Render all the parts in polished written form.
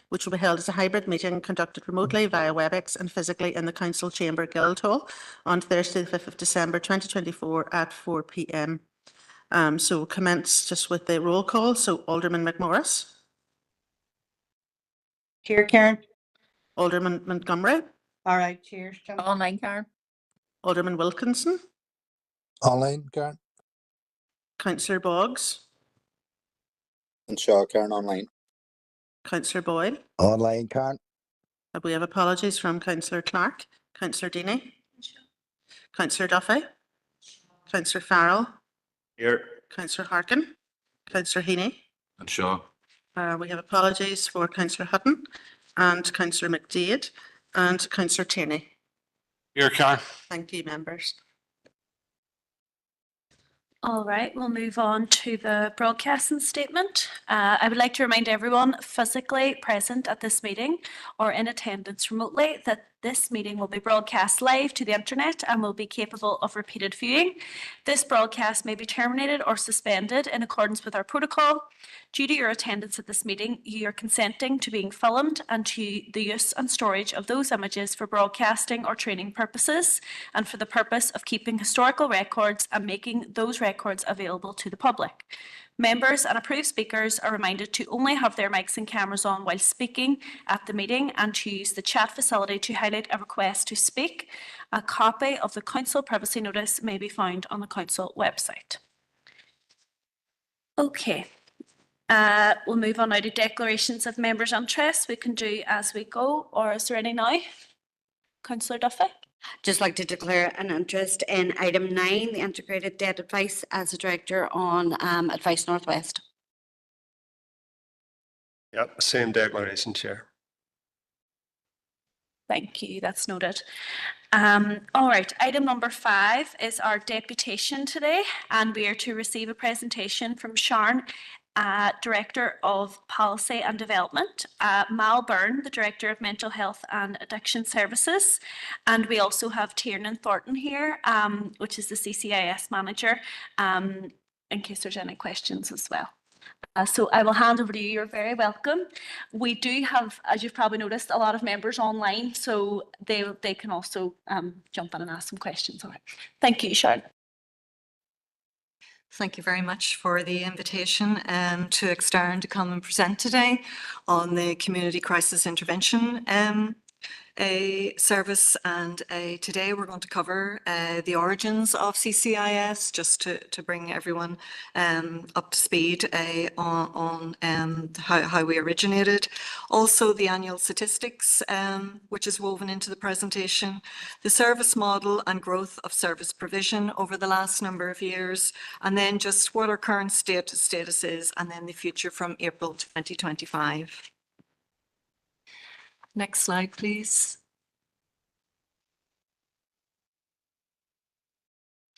which will be held as a hybrid meeting conducted remotely via WebEx and physically in the Council Chamber Guildhall on Thursday, the 5th of December 2024 at 4 p.m. So we'll commence just with the roll call. So Alderman McMorris. Here, Karen. Alderman Montgomery. All right, cheers. Online, Karen. Alderman Wilkinson. Online, Karen. Councillor Boggs. And Shaw, Karen, online. Councillor Boyle. Online, Karen. We have apologies from Councillor Clark. Councillor Deeney. Councillor Duffy. Councillor Farrell. Here. Councillor Harkin. Councillor Heaney. And Shaw. We have apologies for Councillor Hutton and Councillor McDade and Councillor Tierney. Here, Karen. Thank you, members. All right, we'll move on to the broadcasting statement. I would like to remind everyone physically present at this meeting or in attendance remotely that this meeting will be broadcast live to the internet and will be capable of repeated viewing. This broadcast may be terminated or suspended in accordance with our protocol. Due to your attendance at this meeting, you are consenting to being filmed and to the use and storage of those images for broadcasting or training purposes and for the purpose of keeping historical records and making those records available to the public. Members and approved speakers are reminded to only have their mics and cameras on while speaking at the meeting and to use the chat facility to highlight a request to speak. A copy of the Council privacy notice may be found on the Council website. Okay, we'll move on now to declarations of members' interest. We can do as we go, or is there any now? Councillor Duffy? Just like to declare an interest in item 9, the integrated debt advice as a director on Advice Northwest. Yep, same declaration, Chair. Thank you, that's noted. All right, item number 5 is our deputation today, and we are to receive a presentation from Sharon, Director of Policy and Development, Mal Byrne, the Director of Mental Health and Addiction Services, and we also have Tiernan Thornton here, which is the CCIS Manager, in case there's any questions as well. So I will hand over to you. You're very welcome. We do have, as you've probably noticed, a lot of members online, so they can also jump in and ask some questions. All right. Thank you, Sharon. Thank you very much for the invitation to Extern to come and present today on the Community Crisis Intervention service. And today we're going to cover the origins of CCIS, just to bring everyone up to speed on how we originated. Also the annual statistics, which is woven into the presentation, the service model and growth of service provision over the last number of years, and then just what our current status is, and then the future from April 2025. Next slide, please.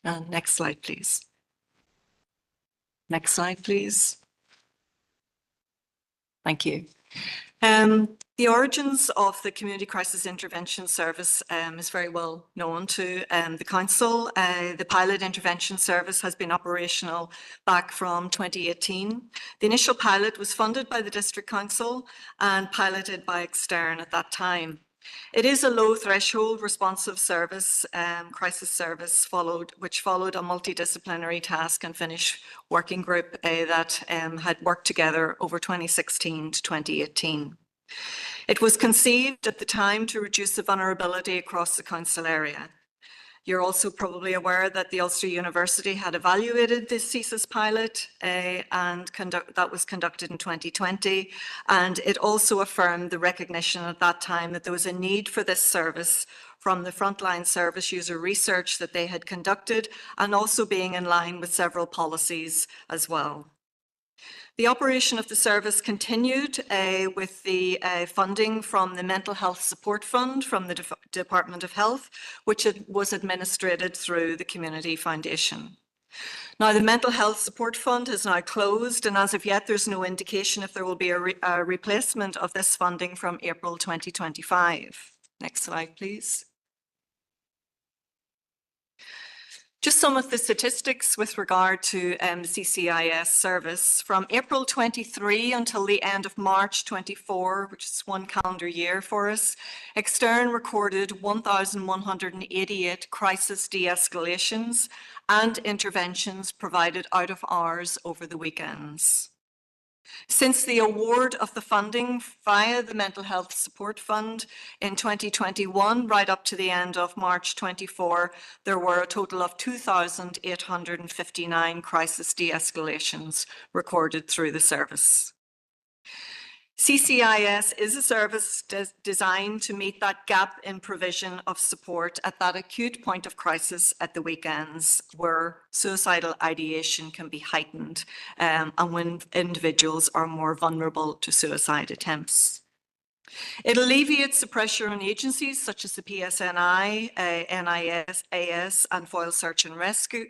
Next slide, please. Next slide, please. Thank you. The origins of the Community Crisis Intervention Service is very well known to the Council. The pilot intervention service has been operational back from 2018. The initial pilot was funded by the District Council and piloted by Extern at that time. It is a low threshold responsive service, crisis service, which followed a multidisciplinary task and finish working group that had worked together over 2016 to 2018. It was conceived at the time to reduce the vulnerability across the council area. You're also probably aware that the Ulster University had evaluated this CSIS pilot and that was conducted in 2020. And it also affirmed the recognition at that time that there was a need for this service from the frontline service user research that they had conducted, and also being in line with several policies as well. The operation of the service continued with the funding from the Mental Health Support Fund from the Department of Health, which was administered through the Community Foundation. Now, the Mental Health Support Fund has now closed, and as of yet, there's no indication if there will be a replacement of this funding from April 2025. Next slide, please. Just some of the statistics with regard to the CCIS service. From April 23 until the end of March 24, which is one calendar year for us, Extern recorded 1,188 crisis de-escalations and interventions provided out of hours over the weekends. Since the award of the funding via the Mental Health Support Fund in 2021, right up to the end of March 24, there were a total of 2,859 crisis de-escalations recorded through the service. CCIS is a service designed to meet that gap in provision of support at that acute point of crisis at the weekends where suicidal ideation can be heightened and when individuals are more vulnerable to suicide attempts. It alleviates the pressure on agencies such as the PSNI, NIS, and Foyle Search and Rescue,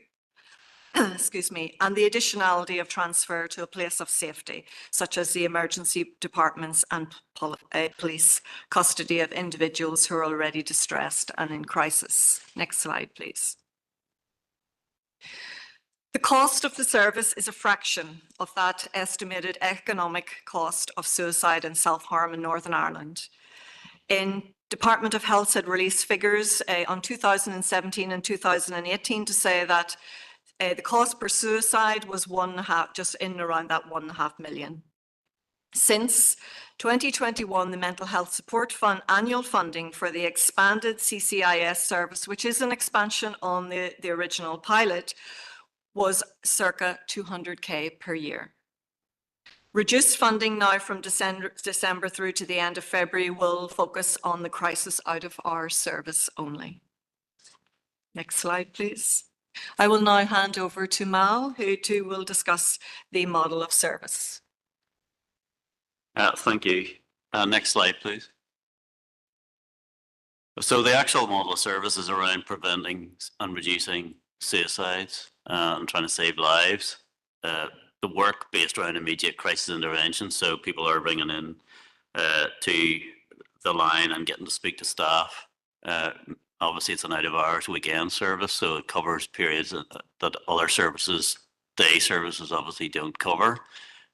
excuse me, and the additionality of transfer to a place of safety, such as the emergency departments and police custody of individuals who are already distressed and in crisis. Next slide, please. The cost of the service is a fraction of that estimated economic cost of suicide and self-harm in Northern Ireland. Department of Health had released figures on 2017 and 2018 to say that the cost per suicide was just in and around that $1.5 million. Since 2021, the Mental Health Support Fund annual funding for the expanded CCIS service, which is an expansion on the original pilot, was circa 200K per year. Reduced funding now from December through to the end of February will focus on the crisis out of our service only. Next slide, please. I will now hand over to Mal, who too will discuss the model of service. Thank you. Next slide, please. So the actual model of service is around preventing and reducing suicides and trying to save lives. The work based around immediate crisis intervention, so people are ringing in to the line and getting to speak to staff. Obviously, it's an out-of-hours weekend service, so it covers periods that other services, day services, obviously don't cover.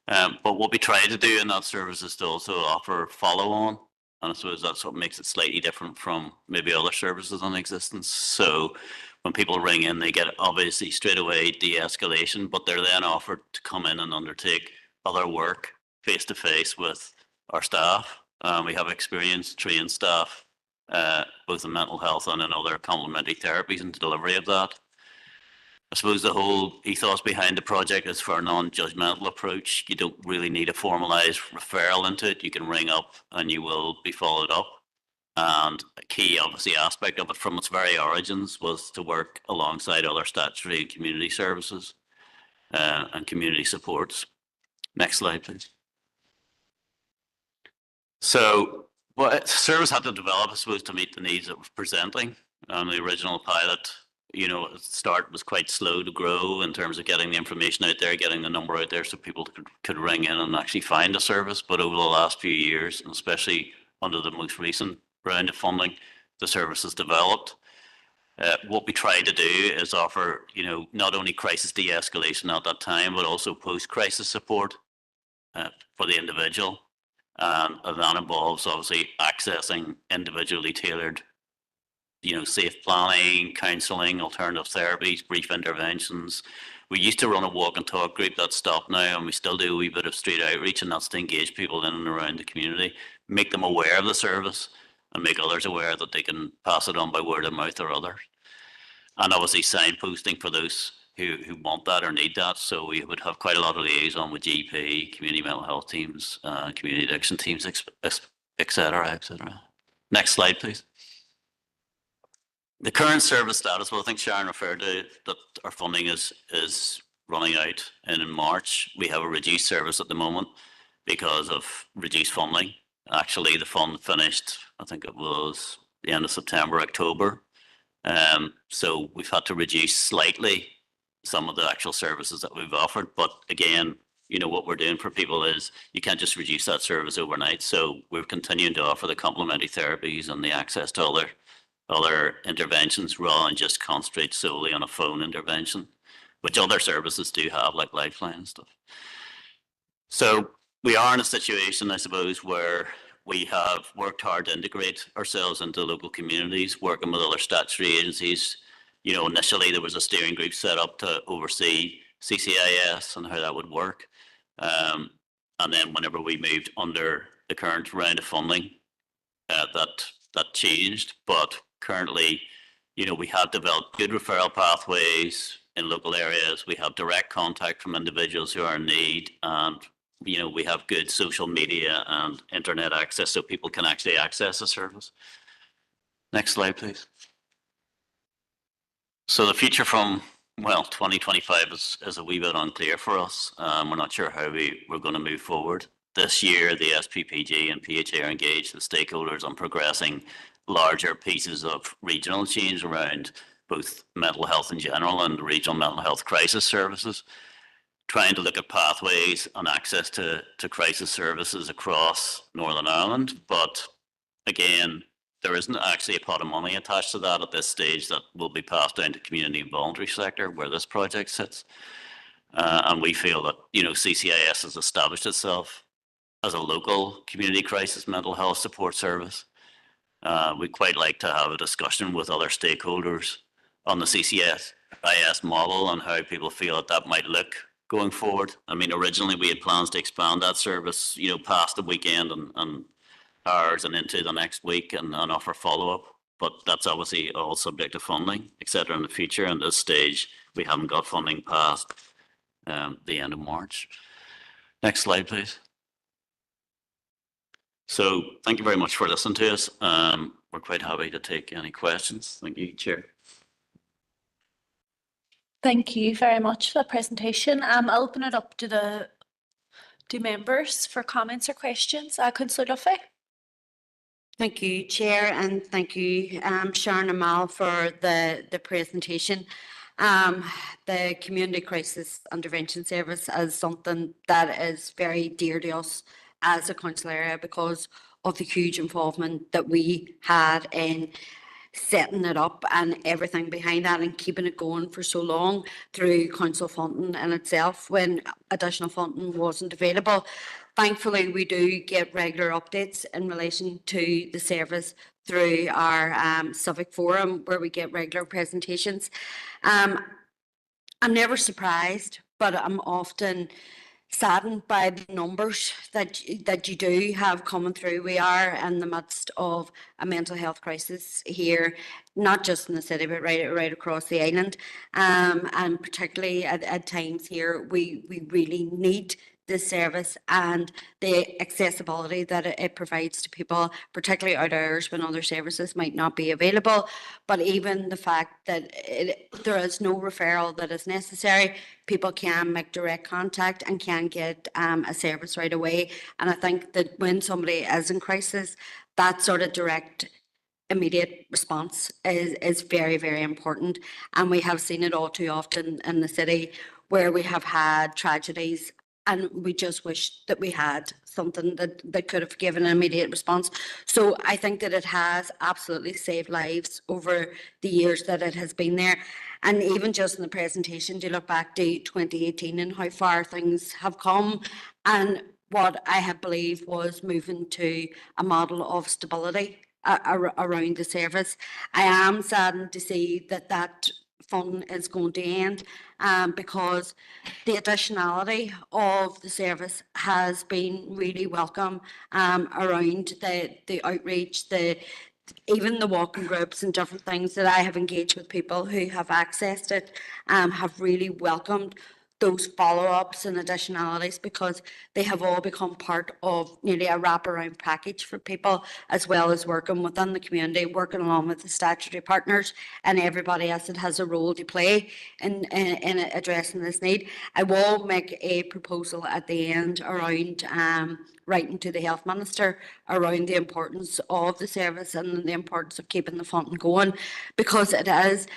But what we try to do in that service is to also offer follow-on, and I suppose that's what makes it slightly different from maybe other services in existence. So when people ring in, they get obviously straight away de-escalation, but they're then offered to come in and undertake other work face-to-face with our staff. We have experienced trained staff, both in mental health and in other complementary therapies and delivery of that. I suppose the whole ethos behind the project is for a non-judgmental approach. You don't really need a formalised referral into it. You can ring up and you will be followed up. And a key, obviously, aspect of it from its very origins was to work alongside other statutory and community services and community supports. Next slide, please. So what the service had to develop, I suppose, to meet the needs it was presenting. The original pilot, you know, at the start was quite slow to grow in terms of getting the information out there, getting the number out there so people could ring in and actually find a service. But over the last few years, and especially under the most recent round of funding, the service has developed. What we try to do is offer, you know, not only crisis de-escalation at that time, but also post-crisis support for the individual. And that involves obviously accessing individually tailored, you know, safe planning, counselling, alternative therapies, brief interventions. We used to run a walk and talk group that stopped now, and we still do a wee bit of street outreach, and that's to engage people in and around the community, make them aware of the service and make others aware that they can pass it on by word of mouth or others. And obviously signposting for those who want that or need that. So we would have quite a lot of liaison with GP, community mental health teams, community addiction teams, et cetera, et cetera. Next slide, please. The current service status, well, I think Sharon referred to that our funding is running out, and in March we have a reduced service at the moment because of reduced funding. Actually, the fund finished, I think it was the end of September, October. So we've had to reduce slightly some of the actual services that we've offered. But again, you know, what we're doing for people is you can't just reduce that service overnight. So we're continuing to offer the complementary therapies and the access to other interventions rather than just concentrate solely on a phone intervention, which other services do have, like Lifeline and stuff. So we are in a situation, I suppose, where we have worked hard to integrate ourselves into local communities, working with other statutory agencies. You know, initially there was a steering group set up to oversee CCIS and how that would work. And then whenever we moved under the current round of funding, that changed. But currently, you know, we have developed good referral pathways in local areas. We have direct contact from individuals who are in need, and you know, we have good social media and internet access so people can actually access the service. Next slide, please. So the future from, well, 2025 is a wee bit unclear for us. We're not sure how we're going to move forward. This year, the SPPG and PHA are engaged with stakeholders on progressing larger pieces of regional change around both mental health in general and regional mental health crisis services, trying to look at pathways and access to crisis services across Northern Ireland. But again, there isn't actually a pot of money attached to that at this stage that will be passed down to community and voluntary sector where this project sits. And we feel that, you know, CCIS has established itself as a local community crisis mental health support service. We'd quite like to have a discussion with other stakeholders on the CCIS model and how people feel that might look going forward. I mean, originally we had plans to expand that service, you know, past the weekend and hours and into the next week and offer follow-up. But that's obviously all subject to funding, etc. in the future. And at this stage, we haven't got funding past the end of March. Next slide, please. So thank you very much for listening to us. We're quite happy to take any questions. Thank you, Chair. Thank you very much for the presentation. I'll open it up to members for comments or questions. Councillor Duffy. Thank you, Chair, and thank you, Sharon and Mal, for the presentation. The Community Crisis Intervention Service is something that is very dear to us as a council area because of the huge involvement that we had in setting it up and everything behind that and keeping it going for so long through council funding in itself when additional funding wasn't available. Thankfully, we do get regular updates in relation to the service through our civic forum where we get regular presentations. I'm never surprised, but I'm often saddened by the numbers that you do have coming through. We are in the midst of a mental health crisis here, not just in the city, but right across the island. And particularly at times here, we really need this service and the accessibility that it provides to people, particularly out hours when other services might not be available. But even the fact that there is no referral that is necessary, people can make direct contact and can get a service right away. And I think that when somebody is in crisis, that sort of direct immediate response is very, very important. And we have seen it all too often in the city where we have had tragedies and we just wish that we had something that could have given an immediate response. So I think that it has absolutely saved lives over the years that it has been there. And even just in the presentation, to look back to 2018 and how far things have come and what I have believed was moving to a model of stability around the service. I am saddened to see that funding is going to end because the additionality of the service has been really welcome around the outreach, even the walking groups and different things that I have engaged with people who have accessed it have really welcomed those follow-ups and additionalities because they have all become part of nearly a wraparound package for people, as well as working within the community, working along with the statutory partners and everybody else that has a role to play in addressing this need. I will make a proposal at the end around writing to the Health Minister around the importance of the service and the importance of keeping the funding going, because it is,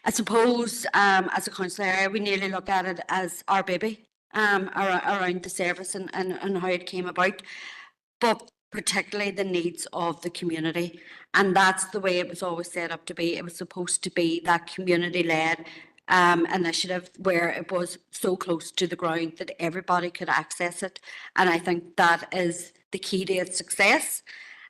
I suppose, as a council area, we nearly look at it as our baby around the service and how it came about. But particularly the needs of the community. And that's the way it was always set up to be. It was supposed to be that community-led initiative where it was so close to the ground that everybody could access it. And I think that is the key to its success.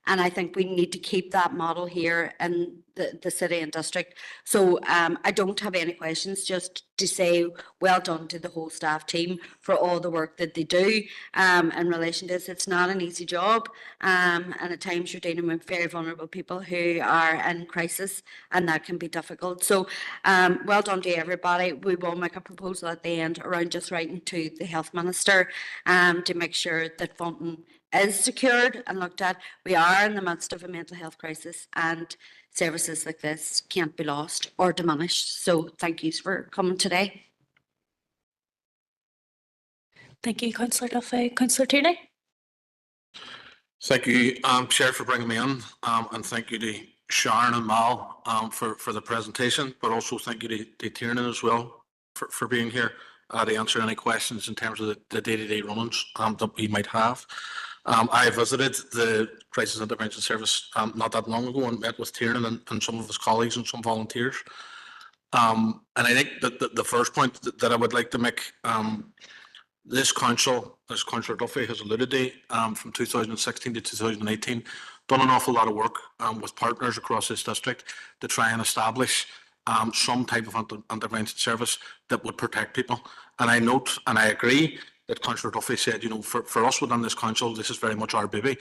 And I think we need to keep that model here in the city and district. So I don't have any questions, just to say well done to the whole staff team for all the work that they do in relation to this. It's not an easy job, and at times you're dealing with very vulnerable people who are in crisis, and that can be difficult. So well done to everybody. We will make a proposal at the end around just writing to the Health Minister to make sure that funding is secured and looked at. We are in the midst of a mental health crisis, and services like this can't be lost or diminished. So thank you for coming today. Thank you, Councillor Duffy. Councillor Tierney? Thank you, Chair, for bringing me in, and thank you to Sharon and Mal for the presentation, but also thank you to Tiernan as well for being here to answer any questions in terms of the day-to-day run-ins that we might have. I visited the Crisis Intervention Service not that long ago and met with Tiernan and some of his colleagues and some volunteers. And I think that the first point that I would like to make, this council, as Councillor Duffy has alluded to, from 2016 to 2018, done an awful lot of work with partners across this district to try and establish some type of intervention service that would protect people. And I note and I agree that Councillor Duffy said, you know, for us within this council, this is very much our baby.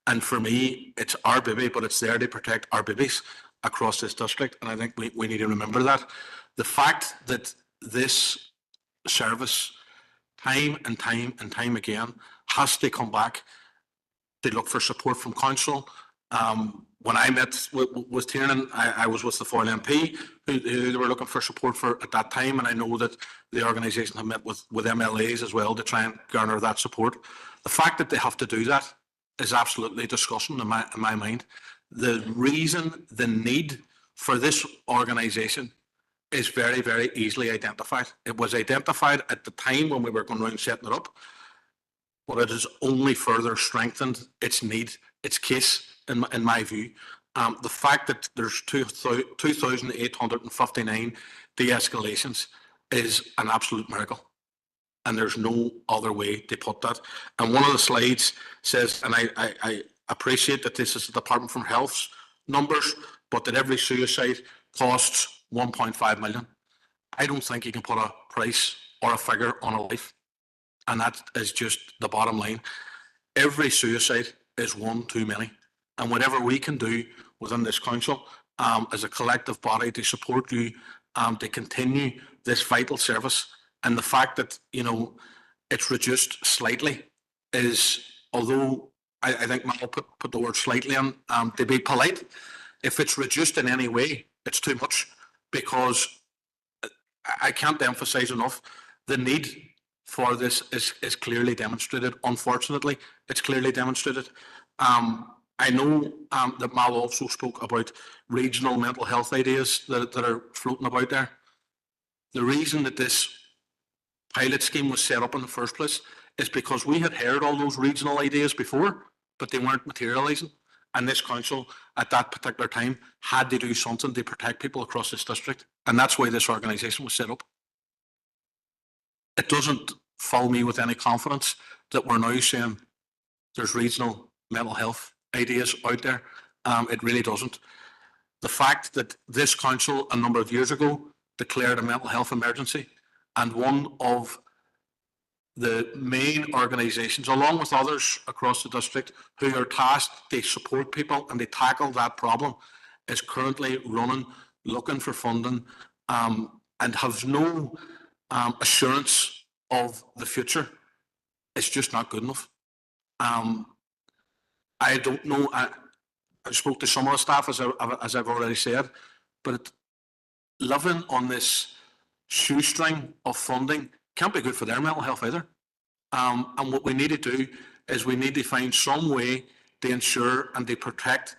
And for me, it's our baby, but it's there to protect our babies across this district. And I think we need to remember that. The fact that this service, time and time again, has to come back to look for support from council. When I met with Tiernan, I was with the Foyle MP, who they were looking for support for at that time, and I know that the organisation have met with MLAs as well to try and garner that support. The fact that they have to do that is absolutely disgusting in my mind. The reason, the need for this organisation is very, very easily identified. It was identified at the time when we were going around setting it up, but it has only further strengthened its need, its case, in my view. The fact that there's 2,859 de-escalations is an absolute miracle. And there's no other way to put that. And one of the slides says, and I appreciate that this is the Department for Health's numbers, but that every suicide costs 1.5 million. I don't think you can put a price or a figure on a life. And that is just the bottom line. Every suicide is one too many. And whatever we can do within this council as a collective body to support you to continue this vital service, and the fact that, you know, it's reduced slightly is, although I think Mal put the word slightly in to be polite, if it's reduced in any way, it's too much, because I can't emphasize enough the need for this is clearly demonstrated. Unfortunately, it's clearly demonstrated. I know that Mal also spoke about regional mental health ideas that are floating about there. The reason that this pilot scheme was set up in the first place is because we had heard all those regional ideas before, but they weren't materialising. And this council at that particular time had to do something to protect people across this district. And that's why this organisation was set up. It doesn't fill me with any confidence that we're now saying there's regional mental health ideas out there. It really doesn't. The fact that this council a number of years ago declared a mental health emergency, and one of the main organisations, along with others across the district, who are tasked to support people and to tackle that problem, is currently running, looking for funding, and has no assurance of the future. It's just not good enough. I don't know. I spoke to some of the staff, as I've already said, but living on this shoestring of funding can't be good for their mental health either. And what we need to do is we need to find some way to ensure and to protect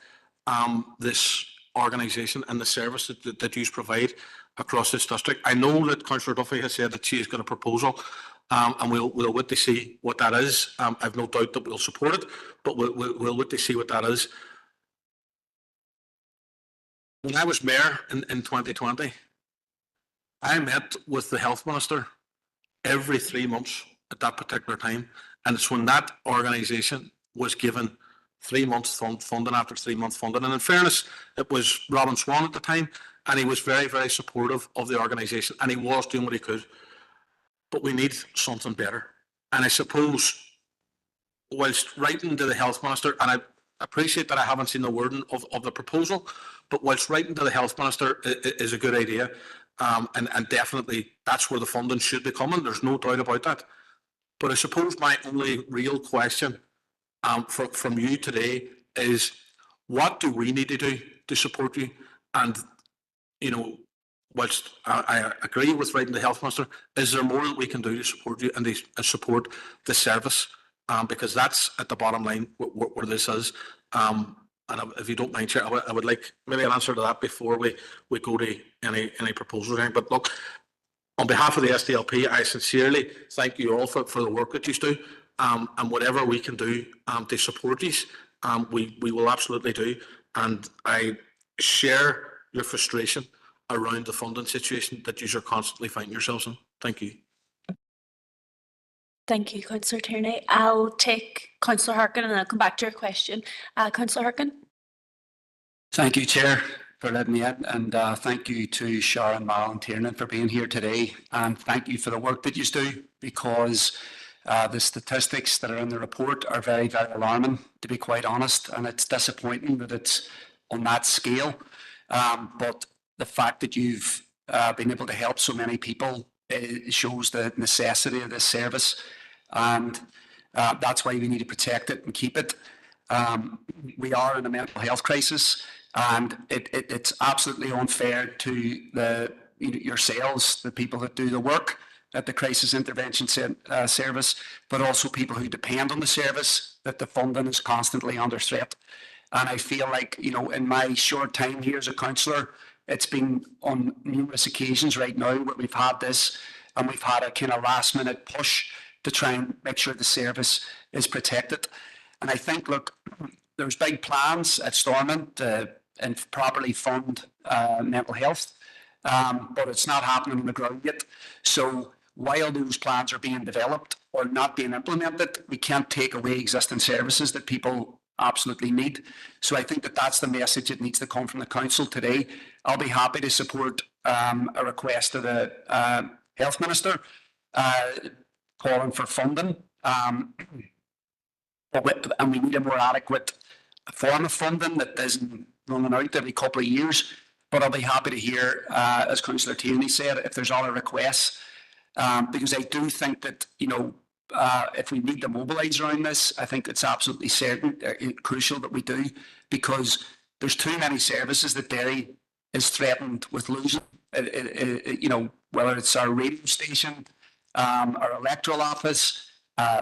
this organisation and the service that you provide across this district. I know that Councillor Duffy has said that she has got a proposal And we'll wait to see what that is. I've no doubt that we'll support it, but we'll wait to see what that is. When I was mayor in 2020, I met with the health minister every 3 months at that particular time. And it's when that organisation was given 3 months funding after 3 month funding. And in fairness, it was Robin Swan at the time, and he was very, very supportive of the organisation, and he was doing what he could. But we need something better. And I suppose, whilst writing to the health minister, and I appreciate that I haven't seen the wording of the proposal, but whilst writing to the health minister is a good idea, and definitely that's where the funding should be coming. There's no doubt about that. But I suppose my only real question from you today is, what do we need to do to support you? And, you know, whilst I agree with writing to the health minister, is there more that we can do to support you and to support the service? Because that's at the bottom line where this is. And if you don't mind, Chair, I would like maybe an answer to that before we go to any proposals. But look, on behalf of the SDLP, I sincerely thank you all for the work that you do, and whatever we can do to support you, we will absolutely do. And I share your frustration around the funding situation that you are constantly finding yourselves in. Thank you. Thank you, Councillor Tierney. I'll take Councillor Harkin and I'll come back to your question. Councillor Harkin. Thank you, Chair, for letting me in, and thank you to Sharon, Mal and Tiernan for being here today, and thank you for the work that you do, because the statistics that are in the report are very, very alarming, to be quite honest, and it's disappointing that it's on that scale. But the fact that you've been able to help so many people shows the necessity of this service, and that's why we need to protect it and keep it. We are in a mental health crisis, and it's absolutely unfair to yourselves, the people that do the work at the Crisis Intervention Service, but also people who depend on the service, that the funding is constantly under threat. And I feel like, in my short time here as a councillor, it's been on numerous occasions right now where we've had this, and we've had a kind of last minute push to try and make sure the service is protected. And I think, look, there's big plans at Stormont and properly fund mental health, but it's not happening on the ground yet. So while those plans are being developed or not being implemented, we can't take away existing services that people absolutely need. So I think that that's the message that needs to come from the council today. I'll be happy to support a request to the health minister calling for funding, and we need a more adequate form of funding that isn't running out every couple of years. But I'll be happy to hear, as Councillor Tierney said, if there's other requests, because I do think that, if we need to mobilise around this, I think it's absolutely crucial that we do, because there's too many services that Derry is threatened with losing. Whether it's our radio station, our electoral office,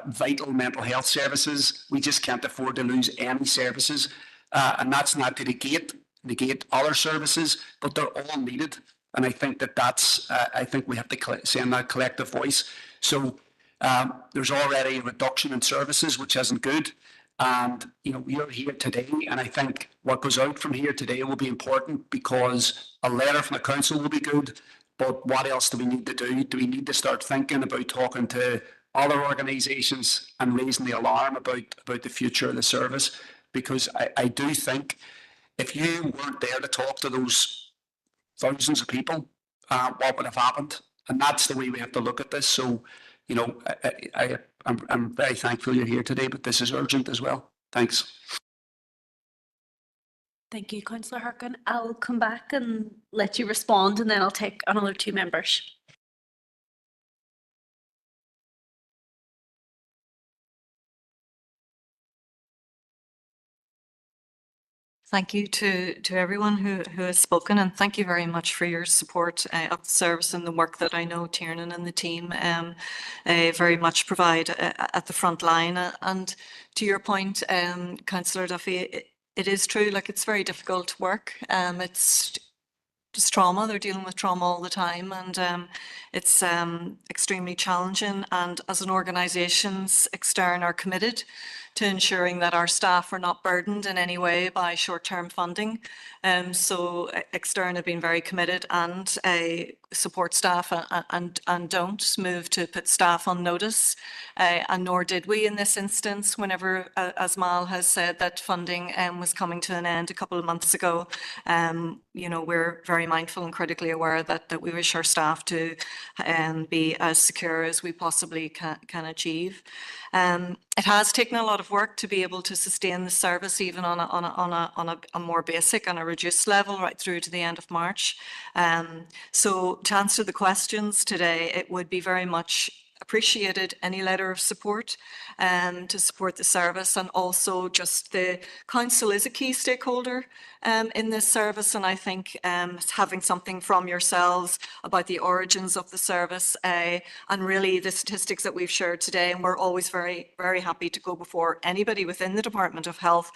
vital mental health services, we just can't afford to lose any services, and that's not to negate other services, but they're all needed. And I think that's I think we have to send that collective voice. So there's already a reduction in services, which isn't good. And, we are here today, and I think what goes out from here today will be important, because a letter from the council will be good, but what else do we need to do? Do we need to start thinking about talking to other organisations and raising the alarm about the future of the service? Because I do think if you weren't there to talk to those thousands of people, what would have happened? And that's the way we have to look at this. So, I'm very thankful you're here today, but this is urgent as well. Thanks. Thank you, Councillor Harkin. I'll come back and let you respond, and then I'll take another 2 members. Thank you to everyone who has spoken, and thank you very much for your support of the service and the work that I know Tiernan and the team very much provide at the front line. And to your point, Councillor Duffy, it is true, like, it's very difficult work. It's just trauma. They're dealing with trauma all the time, and it's extremely challenging. And as an organisation, Extern are committed to ensuring that our staff are not burdened in any way by short-term funding. So Extern have been very committed and support staff and don't move to put staff on notice. And nor did we in this instance whenever, as Mal has said, that funding was coming to an end a couple of months ago. You know, we're very mindful and critically aware that we wish our staff to be as secure as we possibly can achieve. It has taken a lot of work to be able to sustain the service even on a more basic, on a reduced level right through to the end of March. So to answer the questions today, it would be very much appreciated any letter of support to support the service, and also just the council is a key stakeholder in this service, and I think having something from yourselves about the origins of the service and really the statistics that we've shared today, and we're always very, very happy to go before anybody within the Department of Health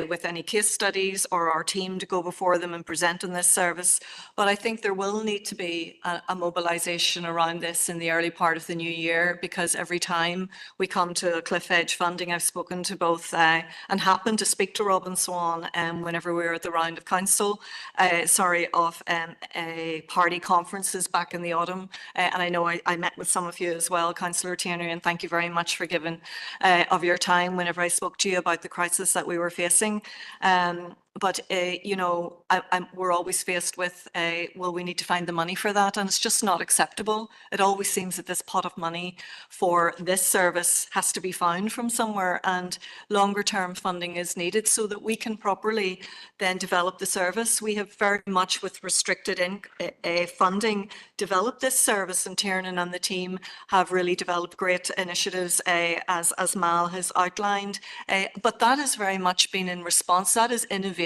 with any case studies, or our team to go before them and present on this service. But I think there will need to be a mobilisation around this in the early part of the new year, because every time we come to a cliff edge funding, I've spoken to both and happened to speak to Robin Swan whenever we were at the round of council, party conferences back in the autumn. And I know I met with some of you as well, Councillor Tierney, and thank you very much for giving of your time whenever I spoke to you about the crisis that we were facing. But you know, we're always faced with, well, we need to find the money for that, and it's just not acceptable. It always seems that this pot of money for this service has to be found from somewhere, and longer term funding is needed so that we can properly then develop the service. We have very much, with restricted funding, developed this service, and Tiernan and the team have really developed great initiatives as Mal has outlined. But that has very much been in response, that is innovative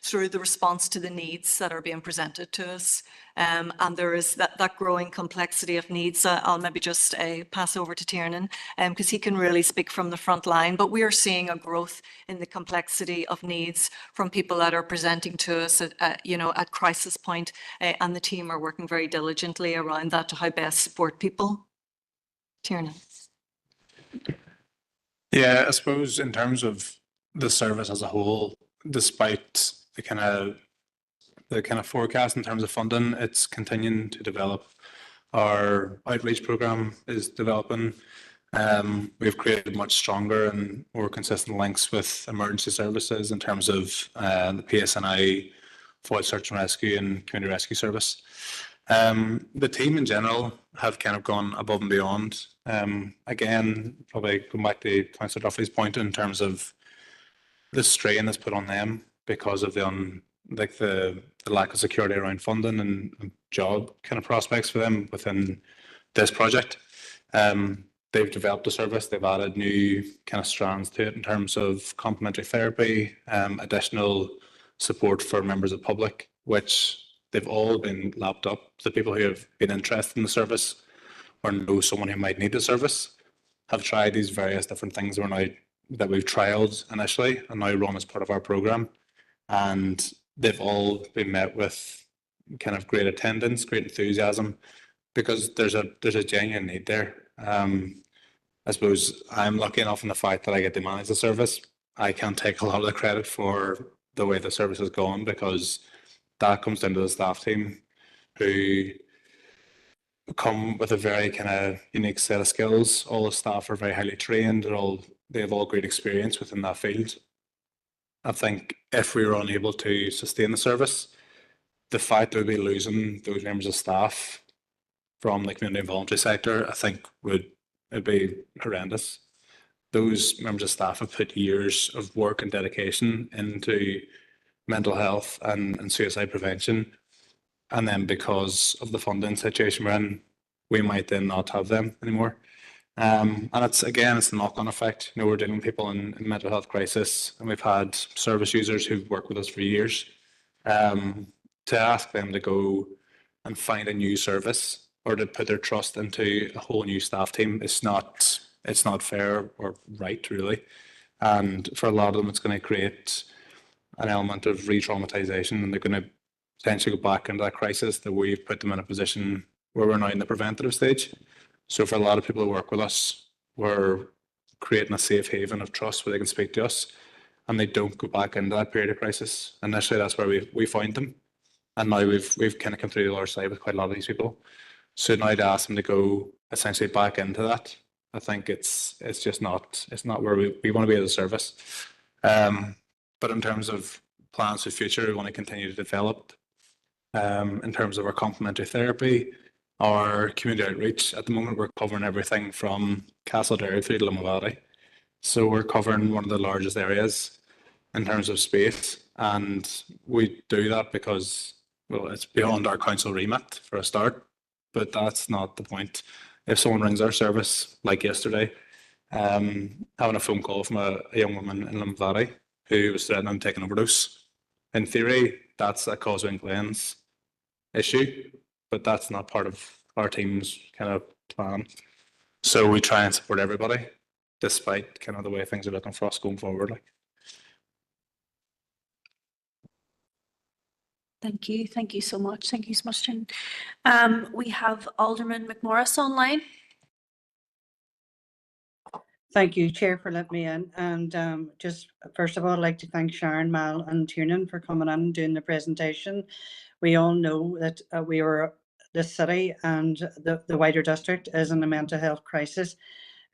through the response to the needs that are being presented to us. And there is that growing complexity of needs. I'll maybe just pass over to Tiernan because he can really speak from the front line. But we are seeing a growth in the complexity of needs from people that are presenting to us at crisis point, and the team are working very diligently around that to how best support people. Tiernan. Yeah, I suppose in terms of the service as a whole, despite the kind of forecast in terms of funding, it's continuing to develop. Our outreach program is developing. We've created much stronger and more consistent links with emergency services in terms of the PSNI, Foil Search and Rescue, and Community Rescue Service. The team in general have kind of gone above and beyond. Again, probably going back to Councillor Duffy's point in terms of the strain that's put on them because of the lack of security around funding and job kind of prospects for them within this project. They've developed a service, they've added new kind of strands to it in terms of complementary therapy, additional support for members of the public, which they've all been lapped up. The people who have been interested in the service or know someone who might need the service have tried these various different things that we've trialed initially and now run as part of our program. And they've all been met with kind of great attendance, great enthusiasm, because there's a genuine need there. I suppose I'm lucky enough in the fact that I get to manage the service. I can't take a lot of the credit for the way the service has gone, because that comes down to the staff team who come with a very kind of unique set of skills. All the staff are very highly trained. They have all great experience within that field. I think if we were unable to sustain the service, the fact that we'd be losing those members of staff from the community and voluntary sector, I think it'd be horrendous. Those members of staff have put years of work and dedication into mental health and suicide prevention. And then because of the funding situation we're in, we might then not have them anymore. And it's the knock-on effect. We're dealing with people in mental health crisis, and we've had service users who've worked with us for years. To ask them to go and find a new service or to put their trust into a whole new staff team, it's not fair or right, really. And for a lot of them, it's going to create an element of re-traumatization, and they're going to potentially go back into that crisis, that we've put them in a position where we're now in the preventative stage. So for a lot of people who work with us, we're creating a safe haven of trust where they can speak to us and they don't go back into that period of crisis. Initially, that's where we found them. And now we've kind of come through the other side with quite a lot of these people. So now to ask them to go essentially back into that, I think it's just not, it's not where we want to be as a service. But in terms of plans for the future, we want to continue to develop. In terms of our complementary therapy, our community outreach, at the moment we're covering everything from Castledare through to Limavady. So we're covering one of the largest areas in terms of space, and we do that because, well, it's beyond our council remit for a start, but that's not the point. If someone rings our service, like yesterday, having a phone call from a young woman in Limavady who was threatening to take an overdose, in theory, that's a Causeway and Glens issue, but that's not part of our team's kind of plan. So we try and support everybody, despite kind of the way things are looking for us going forward. Like. Thank you. Thank you so much. Thank you so much, Jen. We have Alderman McMorris online. Thank you, Chair, for letting me in. And just first of all, I'd like to thank Sharon, Mal and Tiernan for coming on and doing the presentation. We all know that the city and the wider district is in a mental health crisis.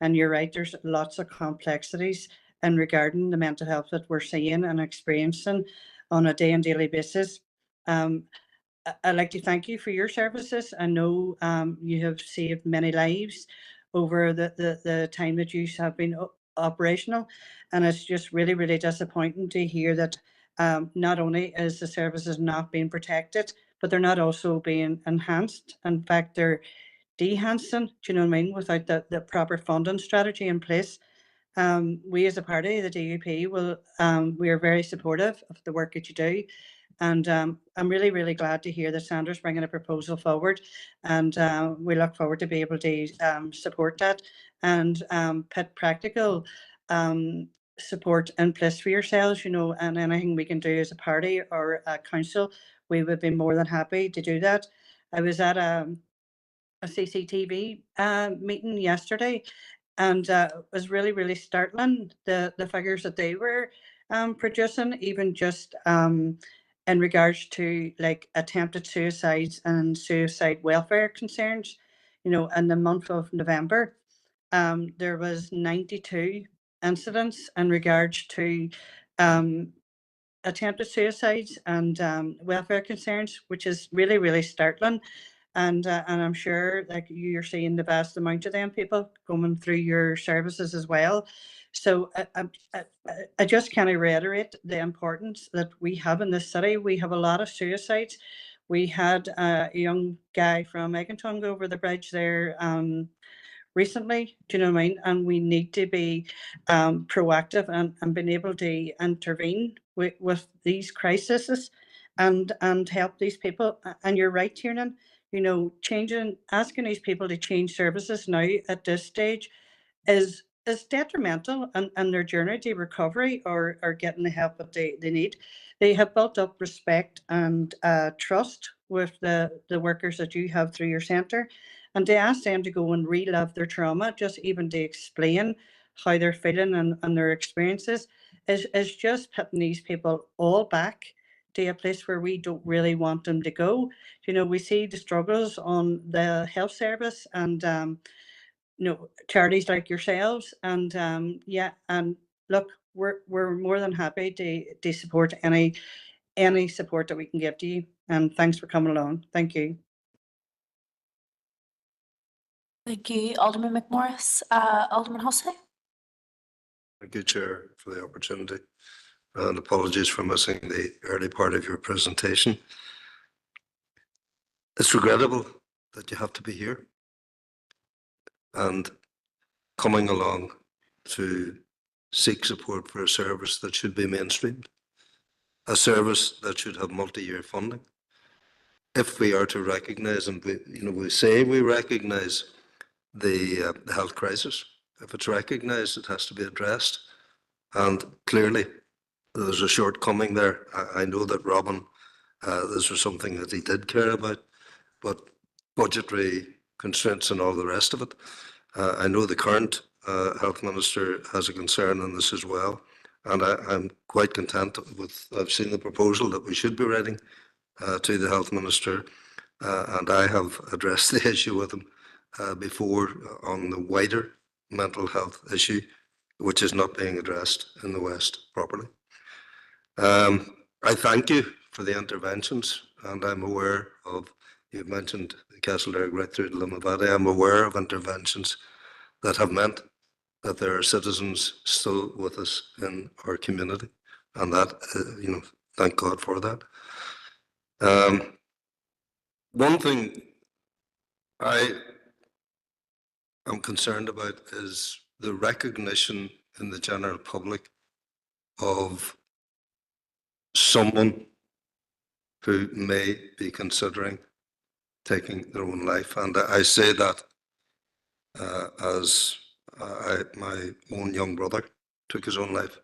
And you're right, there's lots of complexities in regarding the mental health that we're seeing and experiencing on a day and daily basis. I'd like to thank you for your services. I know you have saved many lives over the time that you have been operational, and it's just really, really disappointing to hear that not only is the services not being protected, but they're not also being enhanced. In fact, they're de-hancing, do you know what I mean, without the proper funding strategy in place. We as a party, the DUP, we are very supportive of the work that you do. And I'm really, really glad to hear that Sandra's bringing a proposal forward, and we look forward to be able to support that and put practical support in place for yourselves, you know, and anything we can do as a party or a council, we would be more than happy to do that. I was at a CCTV meeting yesterday, and it was really, really startling, the figures that they were producing, even just in regards to like attempted suicides and suicide welfare concerns. You know, in the month of November, there was 92 incidents in regards to attempted suicides and welfare concerns, which is really, really startling. And I'm sure like you're seeing the vast amount of them people coming through your services as well. So I just kind of reiterate the importance that we have in this city. We have a lot of suicides. We had a young guy from Eglinton go over the bridge there recently, do you know what I mean? And we need to be proactive and being able to intervene with these crises and help these people. And you're right, Tiernan, you know, asking these people to change services now at this stage is detrimental in their journey to recovery or getting the help that they need. They have built up respect and trust with the workers that you have through your centre. And to ask them to go and relive their trauma, just even to explain how they're feeling and their experiences, is just putting these people all back to a place where we don't really want them to go. You know, we see the struggles on the health service and you know, charities like yourselves, and yeah, and look, we're more than happy to support any support that we can give to you. And thanks for coming along. Thank you. Thank you, Alderman McMorris. Alderman Hussey. Thank you, Chair, for the opportunity. And apologies for missing the early part of your presentation. It's regrettable that you have to be here and coming along to seek support for a service that should be mainstreamed, a service that should have multi-year funding. If we are to recognise, and we say we recognise the health crisis, if it's recognised, it has to be addressed. And clearly, there's a shortcoming there. I know that Robin This was something that he did care about, but budgetary constraints and all the rest of it. I know the current health minister has a concern on this as well, and I'm quite content with, I've seen the proposal that we should be writing to the health minister, and I have addressed the issue with him before on the wider mental health issue, which is not being addressed in the West properly. I thank you for the interventions, and I'm aware of, you've mentioned Castleberg right through to Limavady, I'm aware of interventions that have meant that there are citizens still with us in our community, and that, thank God for that. One thing I am concerned about is the recognition in the general public of someone who may be considering taking their own life. And I say that as my own young brother took his own life.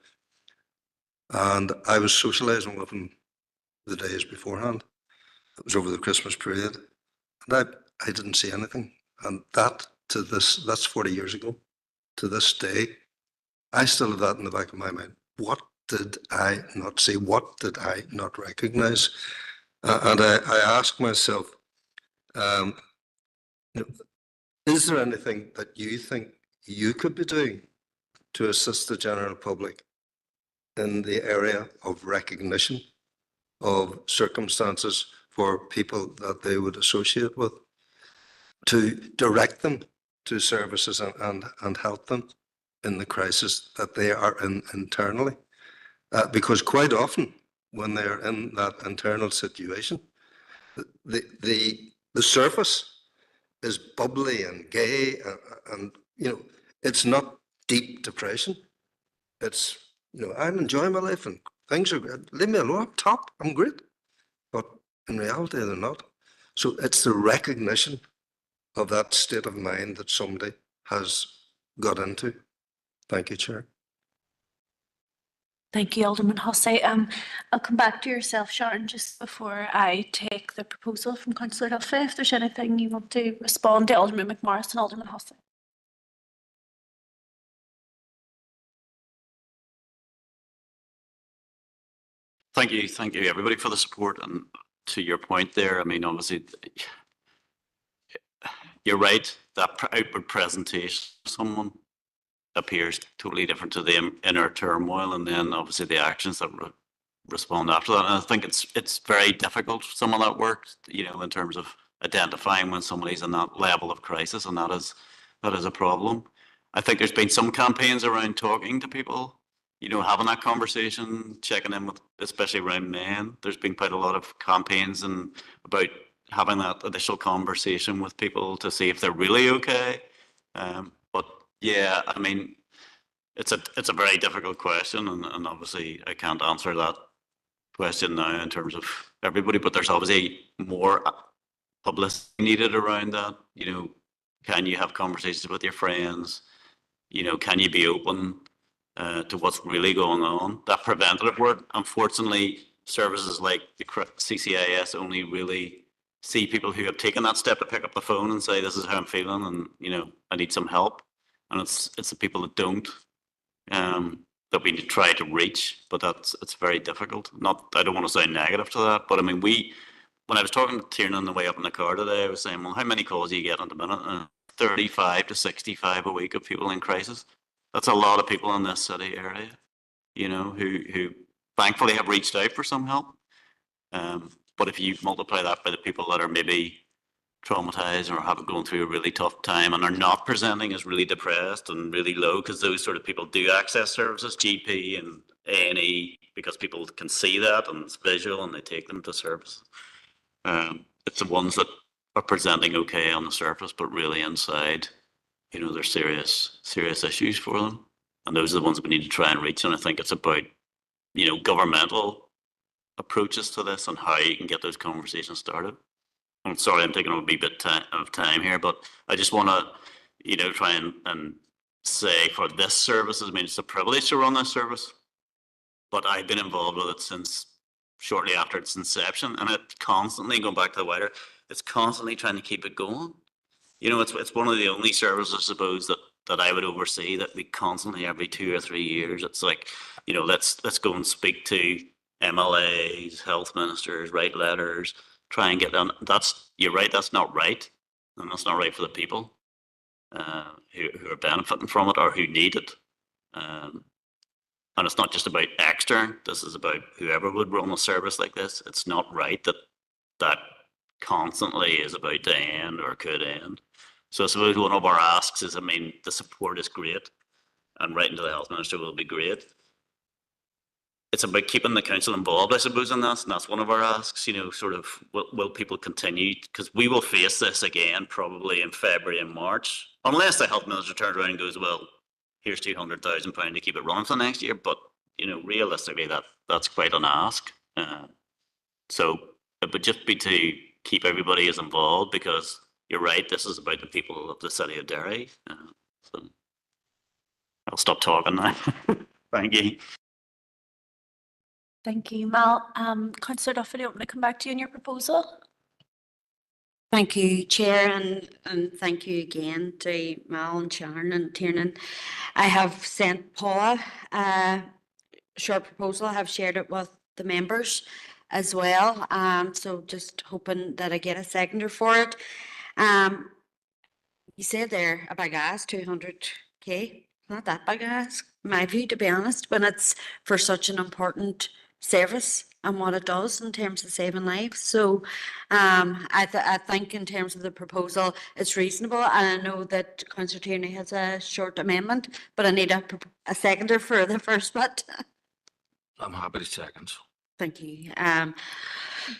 And I was socialising with him the days beforehand. It was over the Christmas period. And I didn't see anything. And that, that's 40 years ago. To this day, I still have that in the back of my mind. What did I not see? What did I not recognize? And I ask myself, is there anything that you think you could be doing to assist the general public in the area of recognition of circumstances for people that they would associate with, to direct them to services and help them in the crisis that they are in internally? Because quite often when they're in that internal situation, the surface is bubbly and gay, and it's not deep depression. It's, I'm enjoying my life and things are good. Leave me alone, I'm top, I'm great. But in reality, they're not. So it's the recognition of that state of mind that somebody has got into. Thank you, Chair. Thank you, Alderman Hussey. I'll come back to yourself, Sharon, just before I take the proposal from Councillor Duffy. If there's anything you want to respond to, Alderman McMorris and Alderman Hussey. Thank you everybody for the support. And to your point there, I mean, obviously, you're right, that outward presentation of someone appears totally different to the inner turmoil, and then obviously the actions that respond after that. And I think it's very difficult, some of that work, in terms of identifying when somebody's in that level of crisis, and that is a problem. I think there's been some campaigns around talking to people, having that conversation, checking in with, especially around men. There's been quite a lot of campaigns and about having that initial conversation with people to see if they're really okay. But yeah, I mean, it's a very difficult question, and obviously I can't answer that question now in terms of everybody, but there's obviously more publicity needed around that. Can you have conversations with your friends? Can you be open to what's really going on? That preventative work, unfortunately, services like the CCIS only really see people who have taken that step to pick up the phone and say, this is how I'm feeling, and I need some help. And it's the people that don't, that we try to reach, but it's very difficult. I don't want to sound negative to that, but I mean, when I was talking to Tiernan on the way up in the car today, I was saying, well, how many calls do you get at the minute? 35 to 65 a week of people in crisis. That's a lot of people in this city area, who thankfully have reached out for some help. But if you multiply that by the people that are maybe traumatized or have gone through a really tough time and are not presenting as really depressed and really low, because those sort of people do access services, GP and A&E, because people can see that and it's visual and they take them to services. It's the ones that are presenting okay on the surface, but really inside, there's serious issues for them. And those are the ones we need to try and reach. And I think it's about, governmental approaches to this and how you can get those conversations started. I'm sorry, I'm taking a wee bit of time here, but I just want to, try and say for this service, I mean, it's a privilege to run this service, but I've been involved with it since shortly after its inception, and it constantly, going back to the wider, it's constantly trying to keep it going. You know, it's one of the only services, I suppose, that I would oversee that we constantly, every 2 or 3 years, it's like, you know, let's go and speak to MLAs, health ministers, write letters, try and get them. You're right, that's not right, and that's not right for the people who are benefiting from it or who need it. And it's not just about extern. This is about whoever would run a service like this. It's not right that constantly is about to end or could end. So I suppose one of our asks is, I mean, the support is great, and writing to the health minister will be great. It's about keeping the council involved, I suppose, in this, and that's one of our asks. You know, sort of, will people continue? Because we will face this again probably in February and March, unless the health minister turns around and goes, well, here's £200,000 to keep it running for next year. But, you know, realistically, that's quite an ask. So it would just be to keep everybody as involved, because you're right, this is about the people of the city of Derry. So I'll stop talking now. Thank you. Thank you, Mal. Councillor Duffy, do you want me to come back to you on your proposal? Thank you, Chair, and thank you again to Mal and Sharon and Tiernan. I have sent Paula a short proposal. I have shared it with the members as well. So just hoping that I get a seconder for it. You said there a big ask, 200k. Not that big ask, in my view, to be honest, when it's for such an important service and what it does in terms of saving lives. So I think in terms of the proposal, it's reasonable. And I know that Councillor Tierney has a short amendment, but I need a seconder for the first bit. I'm happy to second. Thank you.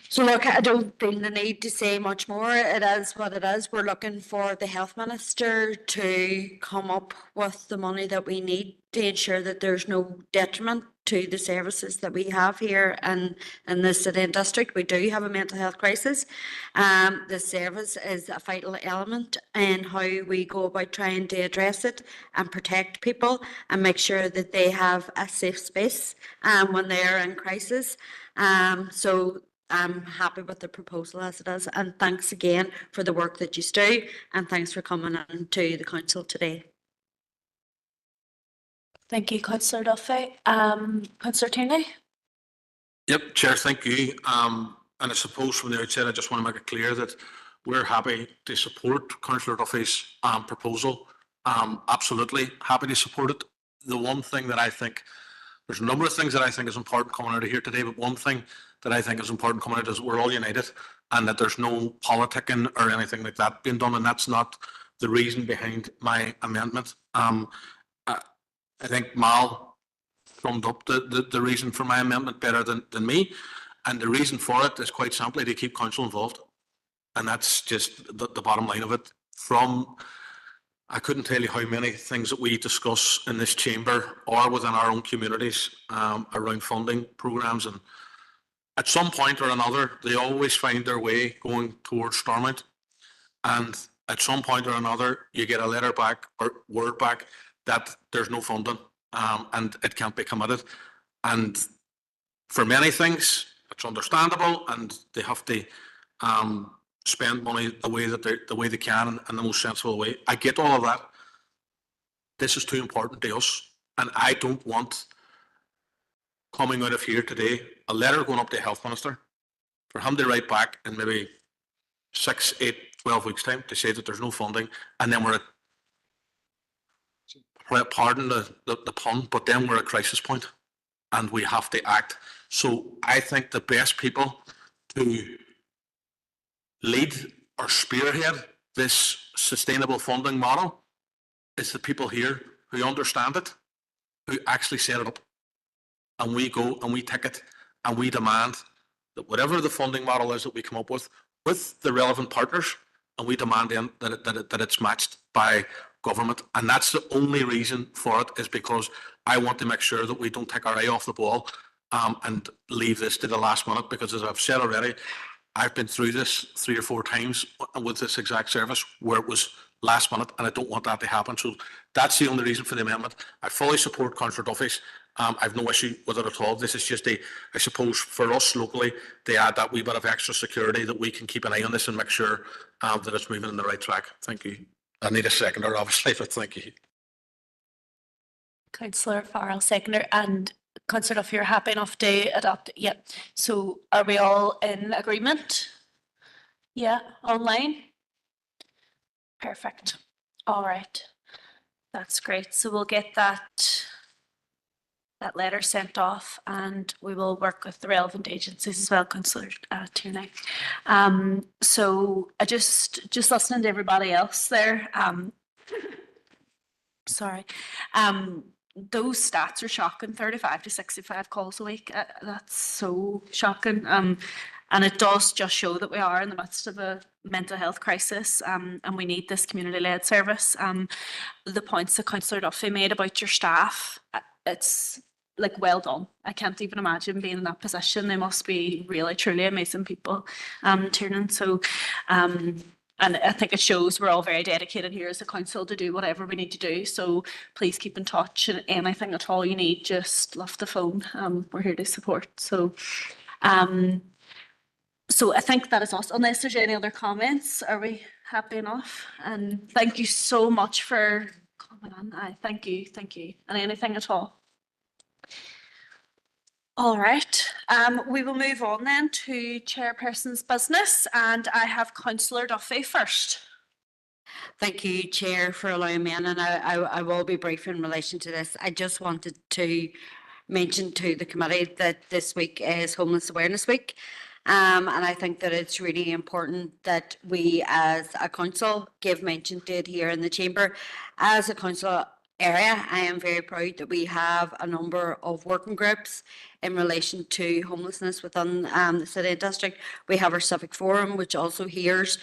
So look, I don't feel the need to say much more. It is what it is. We're looking for the health minister to come up with the money that we need to ensure that there's no detriment to the services that we have here in the city and district. We do have a mental health crisis. The service is a vital element in how we go about trying to address it and protect people and make sure that they have a safe space when they're in crisis. So I'm happy with the proposal as it is, and thanks again for the work that you do, and thanks for coming in to the council today. Thank you, Councillor Duffy. Councillor Tierney? Yep, Chair, thank you. And I suppose from the outset, I just want to make it clear that we're happy to support Councillor Duffy's proposal. Absolutely happy to support it. The one thing that I think, there's a number of things that I think is important coming out of here today, but one thing that I think is important coming out is we're all united, and that there's no politicking or anything like that being done, and that's not the reason behind my amendment. I think Mal summed up the reason for my amendment better than me, and the reason for it is quite simply to keep council involved, and that's just the bottom line of it. I couldn't tell you how many things that we discuss in this chamber or within our own communities around funding programmes, and at some point or another, they always find their way going towards Stormont, and at some point or another, you get a letter back or word back that there's no funding and it can't be committed. And for many things, it's understandable, and they have to spend money the way they can in the most sensible way. I get all of that. This is too important to us, and I don't want, coming out of here today, a letter going up to the health minister for him to write back in maybe 6, 8, 12 weeks time to say that there's no funding, and then we're at, pardon the pun, but then we're at crisis point and we have to act. So I think the best people to lead or spearhead this sustainable funding model is the people here who understand it, who actually set it up. And we go and we take it and we demand that whatever the funding model is that we come up with the relevant partners, and we demand then that it's matched by government. And that's the only reason for it, is because I want to make sure that we don't take our eye off the ball and leave this to the last minute, because as I've said already, I've been through this 3 or 4 times with this exact service where it was last minute, and I don't want that to happen. So that's the only reason for the amendment. I fully support Councillor Duffy's I've no issue with it at all. This is just I suppose, for us locally, to add that wee bit of extra security that we can keep an eye on this and make sure that it's moving in the right track. Thank you. I need a seconder, obviously, but thank you. Councillor Farrell, seconder, and Councillor Duffy, you're happy enough to adopt it? Yep. So are we all in agreement? Yeah, online? Perfect. All right. That's great. So we'll get that letter sent off and we will work with the relevant agencies as well, Councillor Tierney. So I just listening to everybody else there, sorry, those stats are shocking. 35 to 65 calls a week. That's so shocking. And it does just show that we are in the midst of a mental health crisis, and we need this community-led service. The points that Councillor Duffy made about your staff, it's like, well done. I can't even imagine being in that position. They must be really, truly amazing people, Tiernan. So, and I think it shows we're all very dedicated here as a council to do whatever we need to do. So please keep in touch, and anything at all you need, just lift the phone. We're here to support. So, so I think that is us. Unless there's any other comments, are we happy enough? And thank you so much for coming on. Thank you, and anything at all. All right, we will move on then to chairperson's business, and I have Councillor Duffy first. Thank you, Chair, for allowing me in, and I will be brief in relation to this. I just wanted to mention to the committee that this week is Homeless Awareness Week, and I think that it's really important that we as a council give mention to it here in the chamber. As a council area, I am very proud that we have a number of working groups in relation to homelessness within the City and District. We have our Civic Forum, which also hears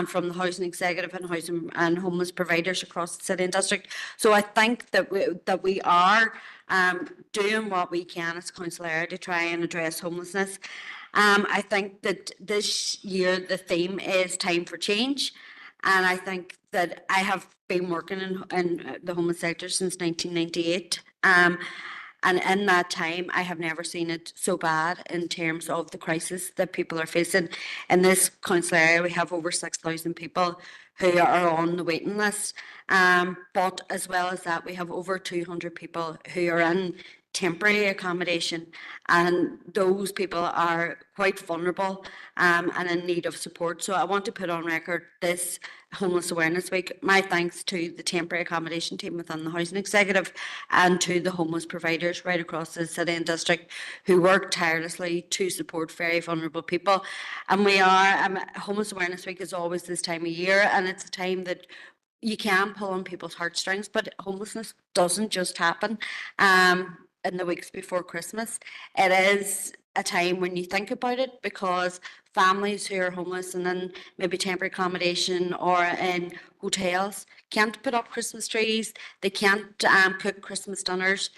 from the Housing Executive and housing and homeless providers across the City and District. So I think that we are doing what we can as a council area to try and address homelessness. I think that this year the theme is Time for Change. And I think that I have been working in the homeless sector since 1998. And in that time, I have never seen it so bad in terms of the crisis that people are facing. In this council area, we have over 6,000 people who are on the waiting list. But as well as that, we have over 200 people who are in temporary accommodation, and those people are quite vulnerable and in need of support. So I want to put on record this Homeless Awareness Week my thanks to the temporary accommodation team within the Housing Executive and to the homeless providers right across the City and District who work tirelessly to support very vulnerable people. And we are, Homeless Awareness Week is always this time of year, and it's a time that you can pull on people's heartstrings, but homelessness doesn't just happen in the weeks before Christmas. It is a time when you think about it, because families who are homeless and in maybe temporary accommodation or in hotels can't put up Christmas trees, they can't cook Christmas dinners.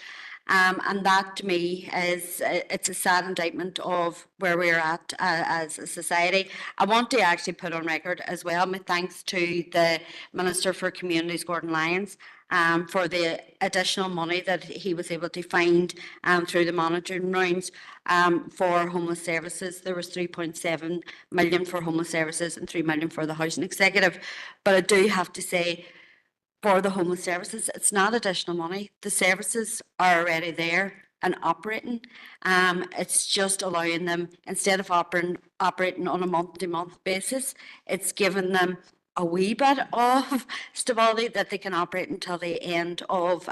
And that to me it's a sad indictment of where we're at as a society. I want to actually put on record as well my thanks to the Minister for Communities, Gordon Lyons, for the additional money that he was able to find through the monitoring rounds for homeless services. There was 3.7 million for homeless services and 3 million for the Housing Executive. But I do have to say, for the homeless services, it's not additional money. The services are already there and operating. It's just allowing them, instead of operating on a month-to-month basis, it's given them a wee bit of stability that they can operate until the end of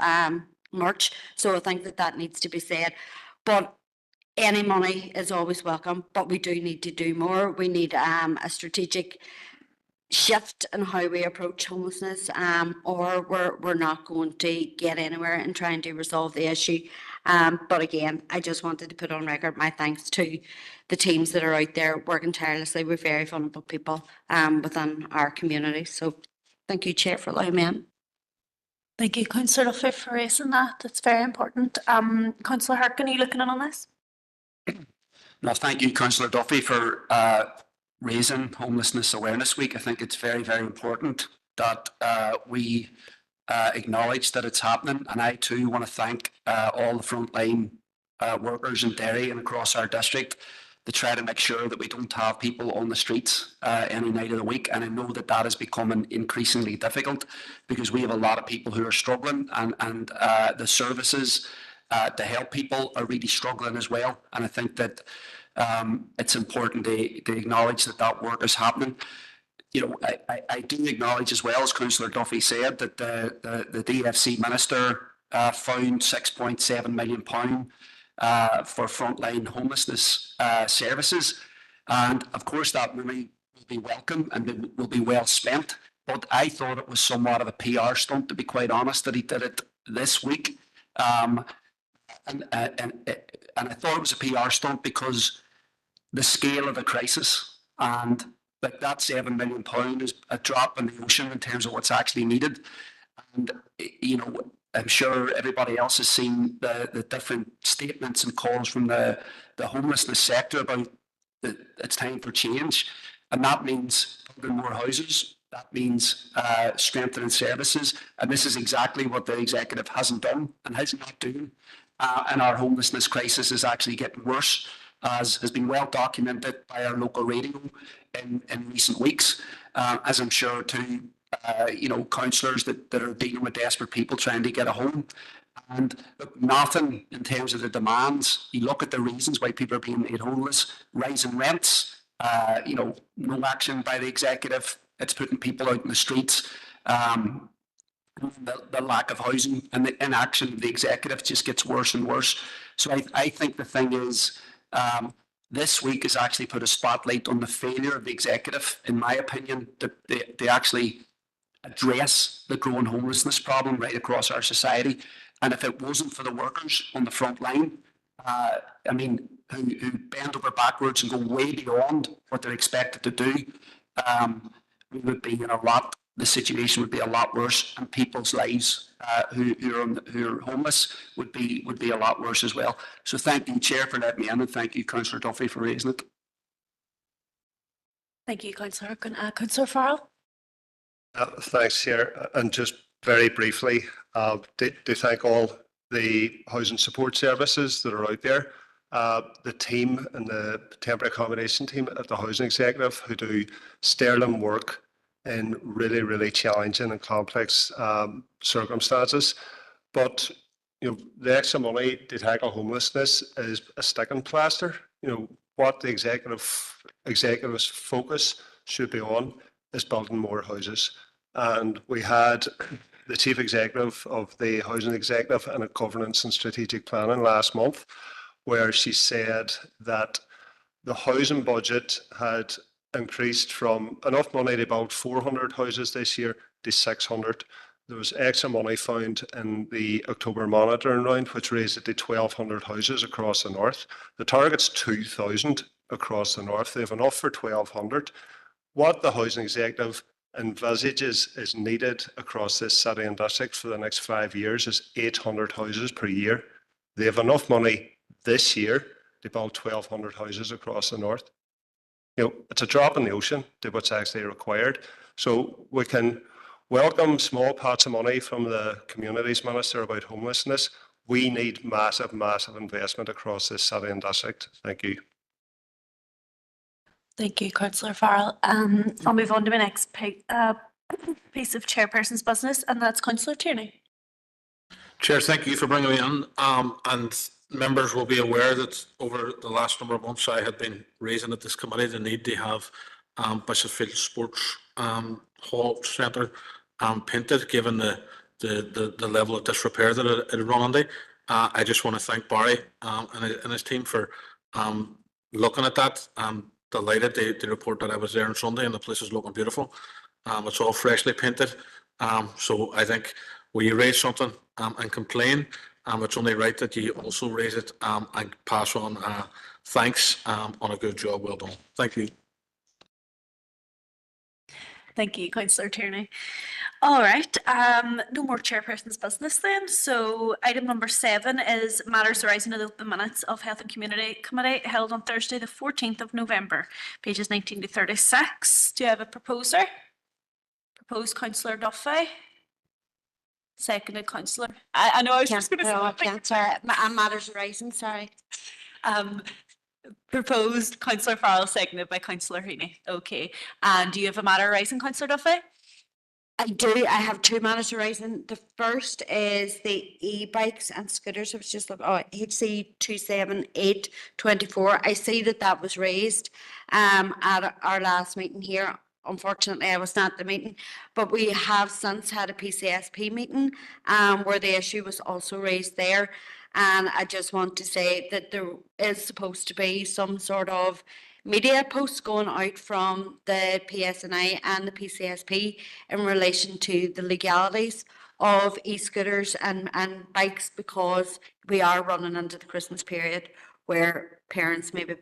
March. So I think that needs to be said. But any money is always welcome, but we do need to do more. We need a strategic shift in how we approach homelessness, or we're not going to get anywhere in trying to resolve the issue. But again, I just wanted to put on record my thanks to the teams that are out there working tirelessly with very vulnerable people within our community. So thank you, Chair, for allowing me in. Thank you, Councillor Duffy, for raising that. It's very important. Councillor Harkin, are you looking in on this? No, thank you, Councillor Duffy, for raising Homelessness Awareness Week. I think it's very, very important that we acknowledge that it's happening. And I too want to thank all the frontline workers in Derry and across our district to try to make sure that we don't have people on the streets any night of the week. And I know that that is becoming increasingly difficult because we have a lot of people who are struggling, and the services to help people are really struggling as well. And I think that it's important to acknowledge that that work is happening. You know, I do acknowledge as well, as Councillor Duffy said, that the DFC Minister found £6.7 million for frontline homelessness services. And of course that money will be welcome and will be well spent. But I thought it was somewhat of a PR stunt, to be quite honest, that he did it this week. And I thought it was a PR stunt because the scale of the crisis, and that £7 million is a drop in the ocean in terms of what's actually needed. And, you know, I'm sure everybody else has seen the different statements and calls from the homelessness sector about that it's time for change. And that means building more houses. That means strengthening services. And this is exactly what the executive hasn't done and is not doing. And our homelessness crisis is actually getting worse, as has been well documented by our local radio in recent weeks, as I'm sure too, you know, councillors that are dealing with desperate people trying to get a home. And look, nothing in terms of the demands. You look at the reasons why people are being made homeless: rising rents, you know, no action by the executive. It's putting people out in the streets. The lack of housing and the inaction of the executive just gets worse and worse. So I think the thing is, this week has actually put a spotlight on the failure of the executive, in my opinion, to actually address the growing homelessness problem right across our society. And if it wasn't for the workers on the front line, I mean, who bend over backwards and go way beyond what they're expected to do, we would be in the situation would be a lot worse, and people's lives who are homeless would be a lot worse as well. So thank you, Chair, for letting me in, and thank you, Councillor Duffy, for raising it. Thank you, Councillor. Councillor Farrell. Thanks, Chair. And just very briefly, to thank all the housing support services that are out there, the team and the temporary accommodation team at the Housing Executive, who do sterling work in really, really challenging and complex circumstances. But, you know, the extra money to tackle homelessness is a sticking plaster. You know, what the executive's focus should be on is building more houses. And we had the Chief Executive of the Housing Executive and a Governance and Strategic Planning last month, where she said that the housing budget had increased from enough money to build 400 houses this year to 600. There was extra money found in the October monitoring round, which raised it to 1,200 houses across the north. The target's 2,000 across the north. They have enough for 1,200. What the Housing Executive envisages is needed across this city and district for the next 5 years is 800 houses per year. They have enough money this year to build 1,200 houses across the north. You know, it's a drop in the ocean to what's actually required. So we can welcome small pots of money from the Communities Minister about homelessness. We need massive, massive investment across this city and district. Thank you. Thank you, Councillor Farrell. I'll move on to my next piece of chairperson's business, and that's Councillor Tierney. Chair, thank you for bringing me in. And members will be aware that over the last number of months I had been raising at this committee the need to have Bishopsfield Sports Hall Centre painted, given the level of disrepair that it run under. I just want to thank Barry and his team for looking at that. I'm delighted to report that I was there on Sunday and the place is looking beautiful. It's all freshly painted. So I think when you raise something and complain, it's only right that you also raise it and pass on thanks on a good job well done. Thank you. Thank you, Councillor Tierney. All right, no more chairperson's business then. So item number 7 is matters arising out of the minutes of Health and Community Committee held on Thursday the 14th of November, pages 19 to 36. Do you have a proposer? Proposed Councillor Duffy. Seconded, councillor. I know I was just going to say something. Sorry, matters arising, sorry. Proposed, councillor Farrell, seconded by councillor Heaney. Okay. And do you have a matter arising, councillor Duffy? I do. I have two matters arising. The first is the e-bikes and scooters. I was just looking, HC 27824. I see that was raised at our last meeting here. Unfortunately, I was not at the meeting, but we have since had a PCSP meeting where the issue was also raised there. And I just want to say that there is supposed to be some sort of media posts going out from the PSNI and the PCSP in relation to the legalities of e-scooters and bikes, because we are running into the Christmas period where parents maybe,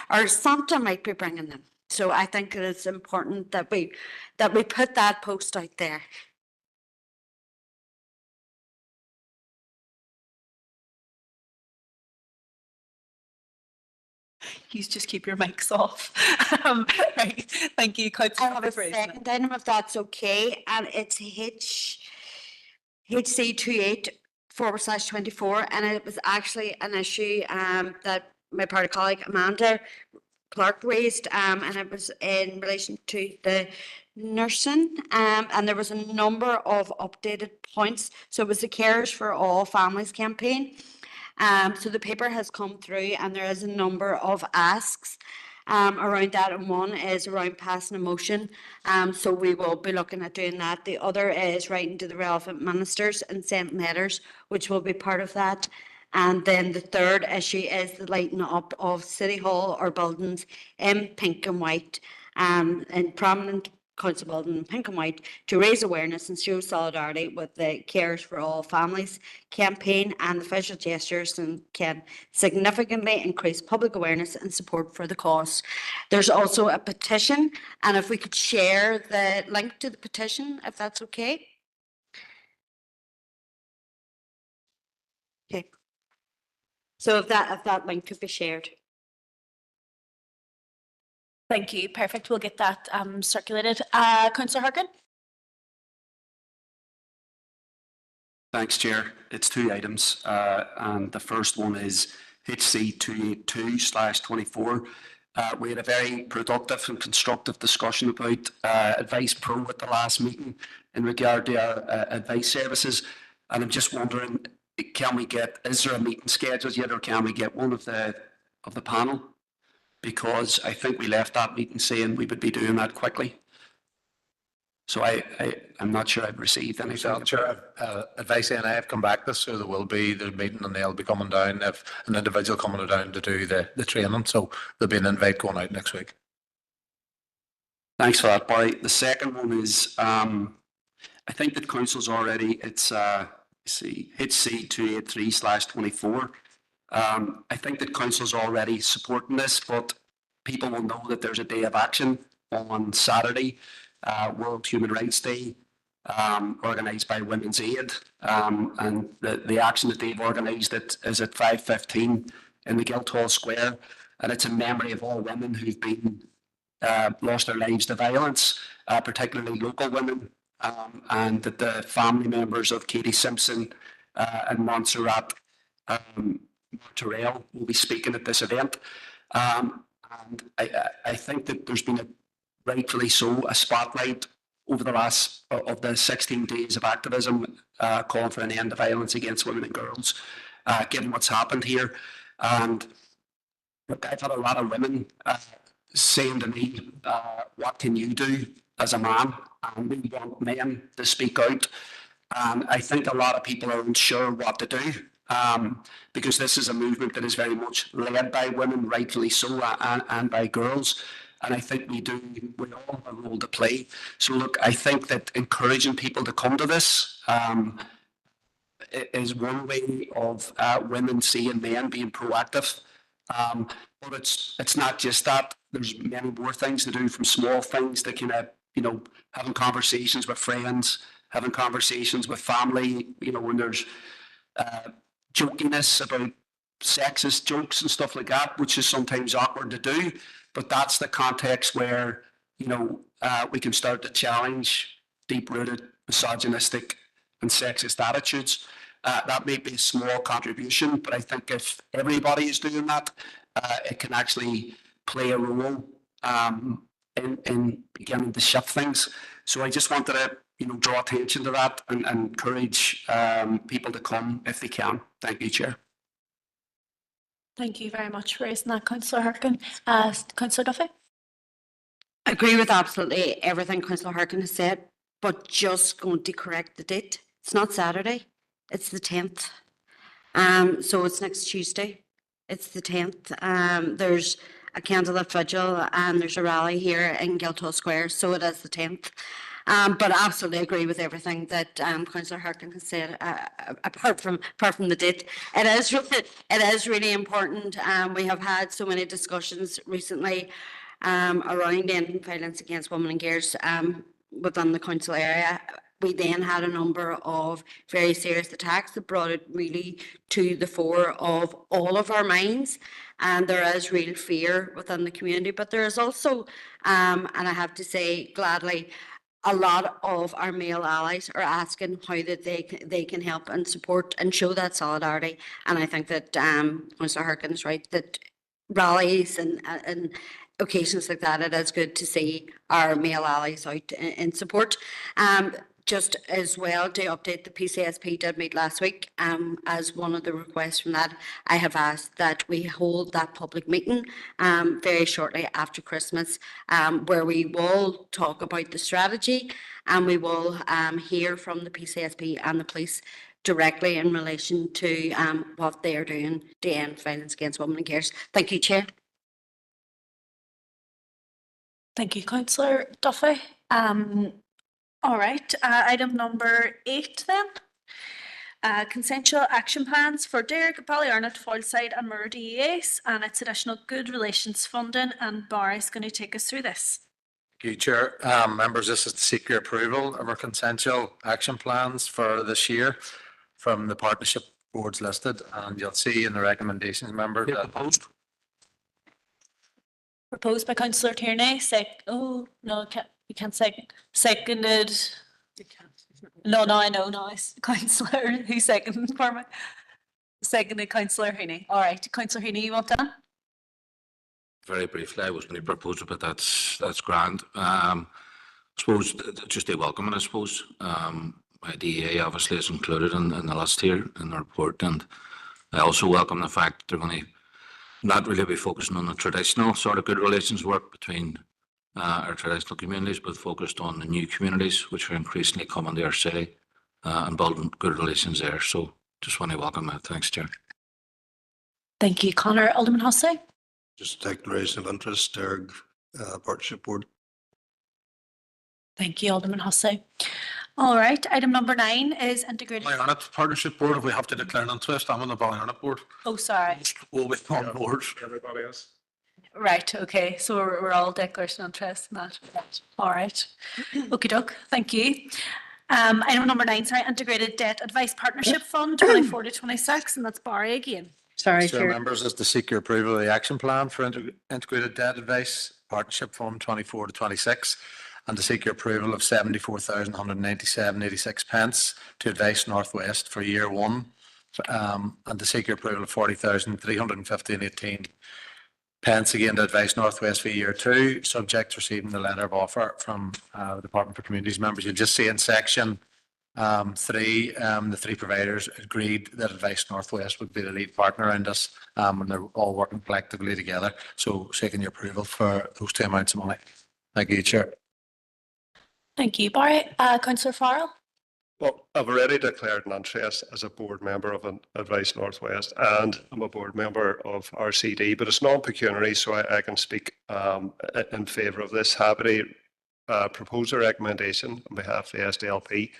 or Santa might be bringing them. So I think it is important that we put that post out there. You just keep your mics off. Right. Thank you, I councillor. have a second item, if that's okay, and it's HC 28/24, and it was actually an issue that my party colleague Amanda Clark raised, and it was in relation to the nursing, and there was a number of updated points. So it was the Carers for All Families campaign. So the paper has come through, and there is a number of asks around that, and one is around passing a motion. So we will be looking at doing that. The other is writing to the relevant ministers and sending letters, which will be part of that. And then the third issue is the lighting up of City Hall or buildings in pink and white, in prominent council building in pink and white, to raise awareness and show solidarity with the Carers for All Families campaign, and the visual gestures can significantly increase public awareness and support for the cause. There's also a petition, and if we could share the link to the petition, if that's okay. Okay. So if that link could be shared. Thank you. Perfect. We'll get that circulated. Councillor Harkin? Thanks, Chair. It's two items, and the first one is HC 282/24. We had a very productive and constructive discussion about Advice Pro at the last meeting in regard to our advice services, and I'm just wondering, is there a meeting scheduled yet, or can we get one of the panel? Because I think we left that meeting saying we would be doing that quickly. So I'm not sure I've received anything. Sure. Advice and I have come back this, so there will be the meeting, and they'll be coming down, if an individual coming down to do the training. So there'll be an invite going out next week. Thanks for that, Barry. The second one is, I think that council's already, it's HC 283/24. I think that council's already supporting this, but people will know that there's a day of action on Saturday, World Human Rights Day, organised by Women's Aid, and the action that they've organised is at 5:15 in the Guildhall Square, and it's in memory of all women who've been lost their lives to violence, particularly local women, and that the family members of Katie Simpson and Montserrat Terrell will be speaking at this event. And I think that there's been rightfully so, a spotlight over the last of the 16 days of activism calling for an end to violence against women and girls, given what's happened here. And look, I've had a lot of women saying to me, what can you do as a man? And we want men to speak out. And I think a lot of people are unsure what to do. Because this is a movement that is very much led by women, rightfully so, and by girls. And I think we all have a role to play. So look, I think that encouraging people to come to this is one way of women seeing men being proactive. But it's not just that. There's many more things to do, from small things that can, having conversations with friends, having conversations with family, when there's jokiness about sexist jokes and stuff like that, which is sometimes awkward to do, but that's the context where we can start to challenge deep-rooted misogynistic and sexist attitudes. That may be a small contribution, but I think if everybody is doing that, it can actually play a role in beginning to shift things. So I just wanted to, draw attention to that and encourage people to come if they can. Thank you, Chair. Thank you very much for raising that, Councillor Harkin. Councillor Duffy? I agree with absolutely everything Councillor Harkin has said, but just going to correct the date. It's not Saturday, it's the 10th. So it's next Tuesday. It's the 10th. There's a candidate vigil and there's a rally here in Guildhall Square, so it is the 10th. But I absolutely agree with everything that Councillor Harkin has said. Apart from the date, it is really important. We have had so many discussions recently around ending violence against women and girls within the council area. We then had a number of very serious attacks that brought it really to the fore of all of our minds. And there is real fear within the community, but there is also, and I have to say gladly, a lot of our male allies are asking how that they can help and support and show that solidarity. And I think that Mr. Harkin is right, that rallies and occasions like that, it is good to see our male allies out in support. Just as well to update, the PCSP did meet last week. As one of the requests from that, I have asked that we hold that public meeting very shortly after Christmas, where we will talk about the strategy and we will hear from the PCSP and the police directly in relation to what they are doing to end violence against women and girls. Thank you, Chair. Thank you, Councillor Duffy. All right, item number 8 then. Consensual action plans for Derg, Ballyarnett, Foylside and Mirror DEAs and its additional good relations funding, and Barry's going to take us through this. Thank you, Chair. Members, this is to seek your approval of our consensual action plans for this year from the partnership boards listed, and you'll see in the recommendations, member, that Proposed by Councillor Tierney, you can't second. Seconded. No, I know, it's Councillor who seconded for me. Seconded Councillor Heaney. All right, Councillor Heaney, you want that? Very briefly, I was going to propose it, but that's grand. I suppose just a welcome, I suppose. My DEA obviously is included in the list here in the report, and I also welcome the fact that they're going to not really be focusing on the traditional sort of good relations work between our traditional communities, but focused on the new communities which are increasingly coming to our city and building good relations there. So just want to welcome that. Thanks, Chair. Thank you, Conor. Alderman Hussey. Just a declaration of interest, Derg Partnership Board. Thank you, Alderman Hussey. All right, item number 9 is integrated. Ballyarnett Partnership Board, if we have to declare an interest, I'm on the Ballyarnett Board. Oh, sorry. We'll be on board. Everybody else. Right, okay, so we're all declaration of interest in that. All right. Okie doke, thank you. Item number 9, Integrated Debt Advice Partnership Fund 24 to 26, and that's Barry again. Sorry, Chair, Chair. members, is to seek your approval of the action plan for Integrated Debt Advice Partnership Fund 24 to 26, and to seek your approval of 74,197.86 pence to Advice Northwest for year 1, and to seek your approval of 40,315.18 pence again to Advice Northwest for year 2, subject to receiving the letter of offer from the Department for Communities. Members, you'll just see in section 3, the 3 providers agreed that Advice Northwest would be the lead partner in this, and they're all working collectively together. So seeking your approval for those 2 amounts of money. Thank you, Chair. Thank you, Barry. Councillor Farrell. Well, I've already declared an interest as a board member of Advice Northwest, and I'm a board member of RCD, but it's non-pecuniary, so I can speak in favour of this. Happy to propose a recommendation on behalf of the SDLP.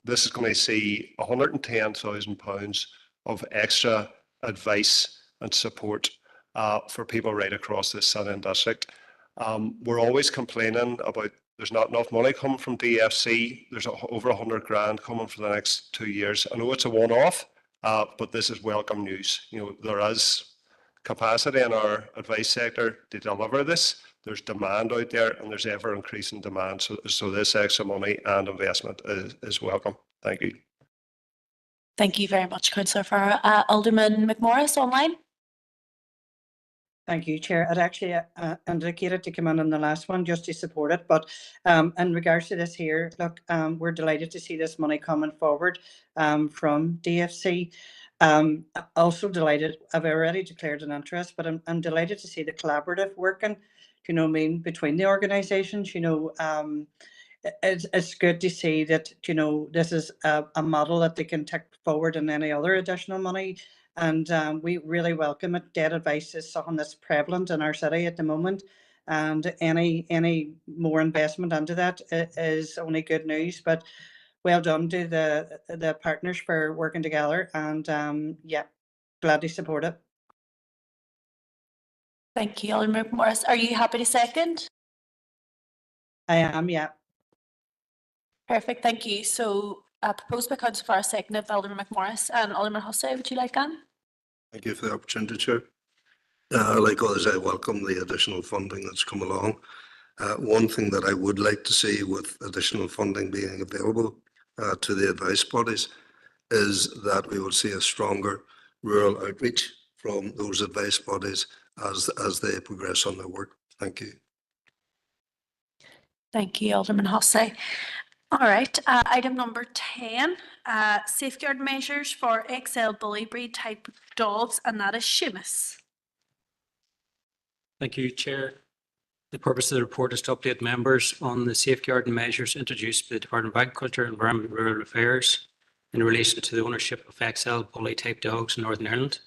This is going to see £110,000 of extra advice and support for people right across this Southern District. We're always complaining about there's not enough money coming from DFC. There's over 100 grand coming for the next 2 years. I know it's a one-off, but this is welcome news. You know, there is capacity in our advice sector to deliver this. There's demand out there and there's ever increasing demand. So this extra money and investment is welcome. Thank you. Thank you very much, Councillor Farrar. Alderman McMorris online. Thank you, Chair. I'd actually indicated to come in on the last one just to support it, but in regards to this here, look, we're delighted to see this money coming forward from DFC. Also delighted, I've already declared an interest, but I'm delighted to see the collaborative working, you know, between the organisations. You know, it's good to see that, you know, this is a model that they can take forward in any other additional money. And we really welcome it. Debt advice is something that's prevalent in our city at the moment. And any more investment into that is only good news. But well done to the partners for working together. And yeah, glad to support it. Thank you, Alderman McMorris. Are you happy to second? I am, yeah. Perfect, thank you. So proposed by Councillor Farrar, seconded by Alderman McMorris. And Alderman Hussey, would you like Anne? Thank you for the opportunity, Chair. Like others, I welcome the additional funding that's come along. One thing that I would like to see with additional funding being available to the advice bodies is that we will see a stronger rural outreach from those advice bodies as they progress on their work. Thank you. Thank you, Alderman Hussey. All right, item number 10, safeguard measures for XL bully breed type dogs, and that is Seamus. Thank you, Chair. The purpose of the report is to update members on the safeguarding measures introduced by the Department of Agriculture, Environment and Rural Affairs in relation to the ownership of XL bully type dogs in Northern Ireland.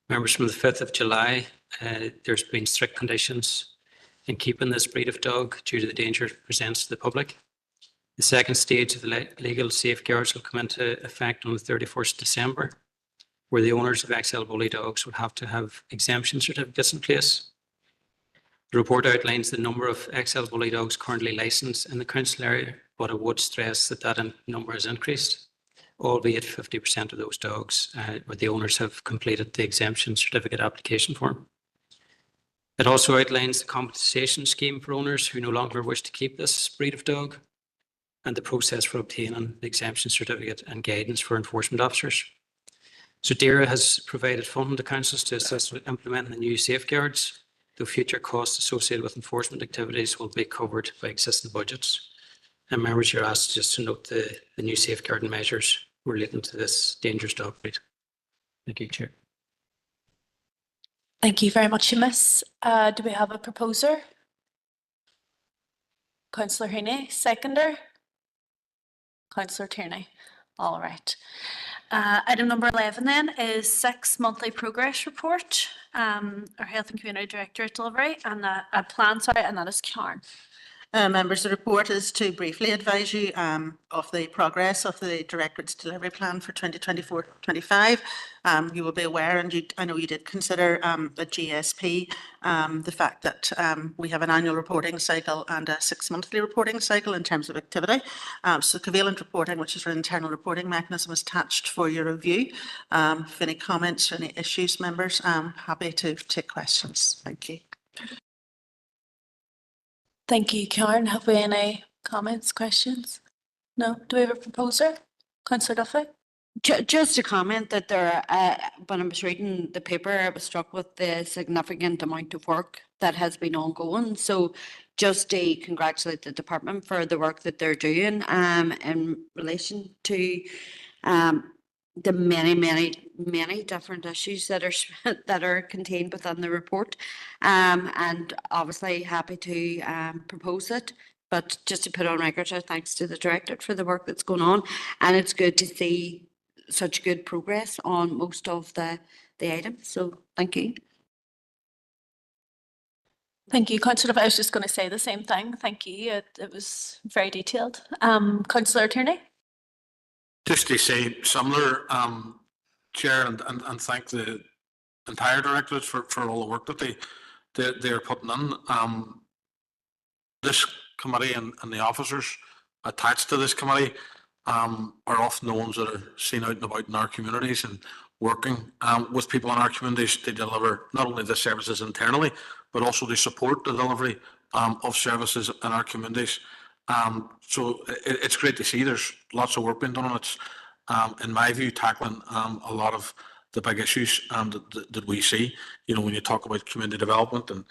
Members, from the 5th of July, there's been strict conditions in keeping this breed of dog due to the danger it presents to the public. The second stage of the legal safeguards will come into effect on the 31st December, where the owners of XL bully dogs would have to have exemption certificates in place. The report outlines the number of XL bully dogs currently licensed in the council area, but I would stress that that number has increased, albeit 50% of those dogs, where the owners have completed the exemption certificate application form. It also outlines the compensation scheme for owners who no longer wish to keep this breed of dog, and the process for obtaining the exemption certificate and guidance for enforcement officers. So DAERA has provided funding to councils to assist with implementing the new safeguards, though future costs associated with enforcement activities will be covered by existing budgets. And members, you're asked just to note the new safeguarding measures relating to this dangerous dog breed. Thank you, Chair. Thank you very much, Seamus. Do we have a proposer? Councillor Heaney, seconder? Councillor Tierney. All right. Item number 11 then is 6 monthly progress report. Our Health and Community Directorate delivery and a plan, and that is Karen. Members, the report is to briefly advise you of the progress of the Directorate's delivery plan for 2024-25. You will be aware, and I know you did consider the GSP, the fact that we have an annual reporting cycle and a 6-monthly reporting cycle in terms of activity. So covalent reporting, which is our internal reporting mechanism, is attached for your review. If any comments or any issues, members, I'm happy to take questions. Thank you. Thank you, Karen. Have we any comments, questions? No? Do we have a proposer? Councillor Duffy? Just a comment that when I was reading the paper, I was struck with the significant amount of work that has been ongoing. So just to congratulate the department for the work that they're doing in relation to the many different issues that are contained within the report, and obviously happy to propose it. But just to put on record, thanks to the Directorate for the work that's going on, and it's good to see such good progress on most of the items. So thank you. Thank you, Councillor. I was just going to say the same thing. Thank you. It was very detailed. Councillor Tierney? Just to say similar, Chair, and thank the entire Directorate for all the work that they're putting in. This committee and the officers attached to this committee are often the ones that are seen out and about in our communities and working with people in our communities to deliver not only the services internally, but also to support the delivery of services in our communities. So it's great to see there's lots of work being done on it. In my view, tackling a lot of the big issues that we see, you know, when you talk about community development and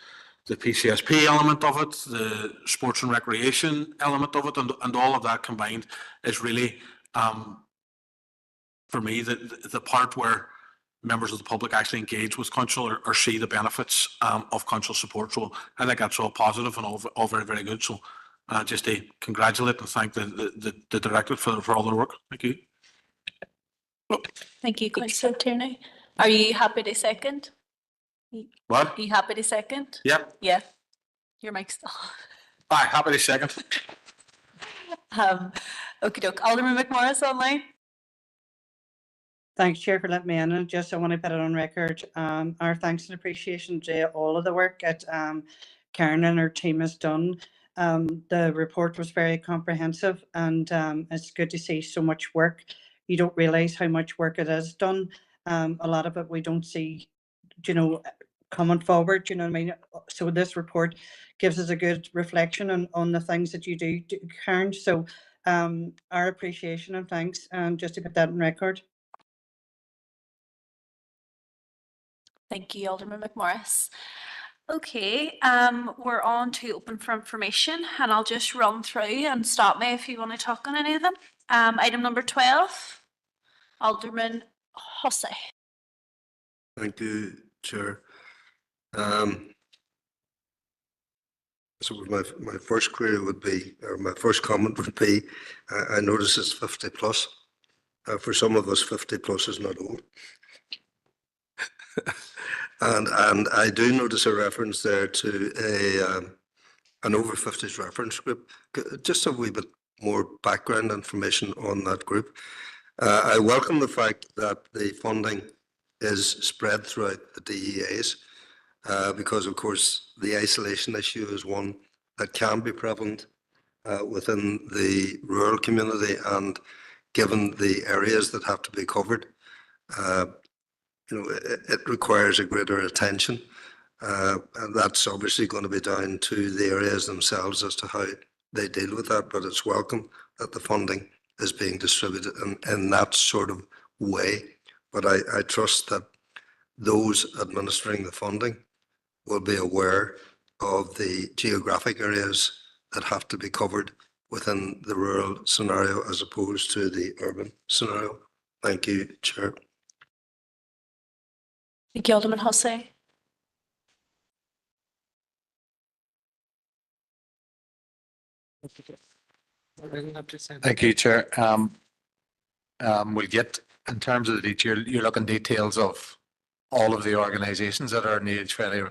the PCSP element of it, the sports and recreation element of it, and all of that combined is really, for me, the part where members of the public actually engage with council or see the benefits of council support. So I think that's all positive and all very, very good. So just to congratulate and thank the director for all their work. Thank you. Thank you, Councillor Tierney. Are you happy to second? What? Are you happy to second? Yep. Yeah. Your mic's still. Aye, happy to second. Okie doke. Alderman McMorris online. Thanks, Chair, for letting me in. And just I want to put it on record, our thanks and appreciation to all of the work that Karen and her team has done. The report was very comprehensive, and it's good to see so much work. You don't realise how much work it is done. A lot of it we don't see, you know, coming forward, you know what I mean? So this report gives us a good reflection on the things that you do, Karen. So our appreciation and thanks, just to put that on record. Thank you, Alderman McMorris. Okay, we're on to open for information, and I'll just run through and stop me if you want to talk on any of them. Item number 12, Alderman Hussey. Thank you, Chair. So my first query would be, or my first comment would be, I notice it's 50 plus. For some of us, 50 plus is not old. And I do notice a reference there to an over 50s reference group. Just a wee bit more background information on that group. I welcome the fact that the funding is spread throughout the DEAs, because of course the isolation issue is one that can be prevalent within the rural community, and given the areas that have to be covered, you know, it requires a greater attention. And that's obviously going to be down to the areas themselves as to how they deal with that, but it's welcome that the funding is being distributed in that sort of way. But I trust that those administering the funding will be aware of the geographic areas that have to be covered within the rural scenario as opposed to the urban scenario. Thank you, Chair. Thank you, Alderman Hussey. Thank you, Chair. We'll get, in terms of the detail, you're looking details of all of the organisations that are in the age-friendly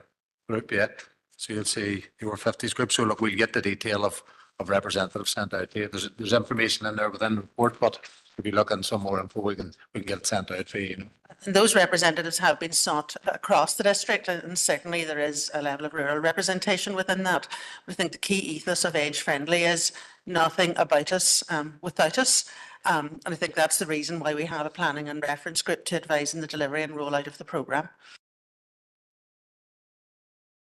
group yet. So you'll see your 50s group. So look, we'll get the detail of representatives sent out to you. There's information in there within the report, but if you look in some more info, we can get it sent out for you. You know. And those representatives have been sought across the district, and certainly there is a level of rural representation within that. But I think the key ethos of Age Friendly is nothing about us without us. And I think that's the reason why we have a planning and reference group to advise in the delivery and rollout of the programme.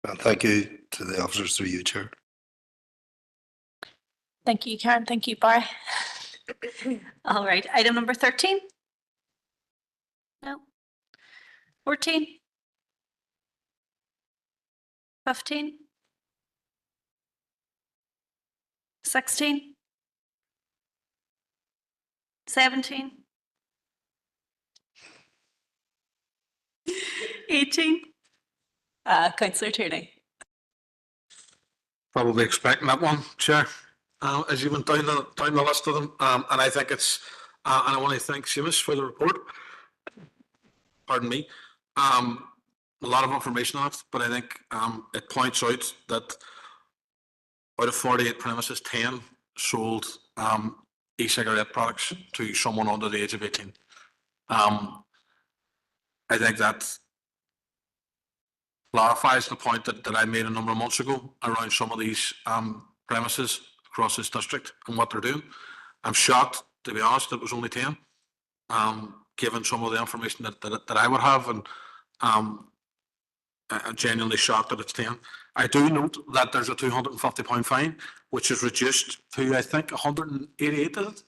And thank you to the officers through you, Chair. Thank you, Karen. Thank you, Barry. All right, item number 13. No. 14. 15. 16. 17. 18. Councillor Tierney. Probably expecting that one, Chair, as you went down the list of them. And I think it's, and I want to thank Seamus for the report. Pardon me. A lot of information on it, but I think it points out that out of 48 premises, 10 sold e-cigarette products to someone under the age of 18. I think that clarifies the point that I made a number of months ago around some of these premises across this district and what they're doing. I'm shocked, to be honest, it was only 10. given some of the information that I would have, and I'm genuinely shocked that it's 10. I do note that there's a £250 fine, which is reduced to, I think, 188, is it?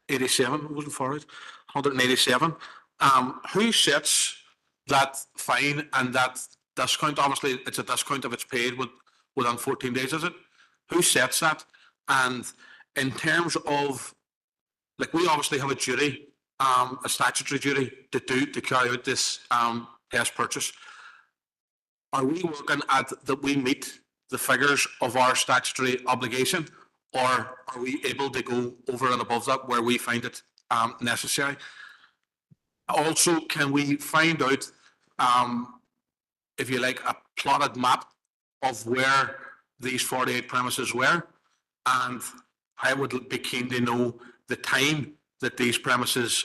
87, wasn't for it, 187. Who sets that fine and that discount? Obviously, it's a discount if it's paid within 14 days, is it? Who sets that? And in terms of, like, we obviously have a duty, a statutory duty to carry out this test purchase. Are we working at that we meet the figures of our statutory obligation, or are we able to go over and above that where we find it necessary? Also, can we find out, if you like, a plotted map of where these 48 premises were? And I would be keen to know the time that these premises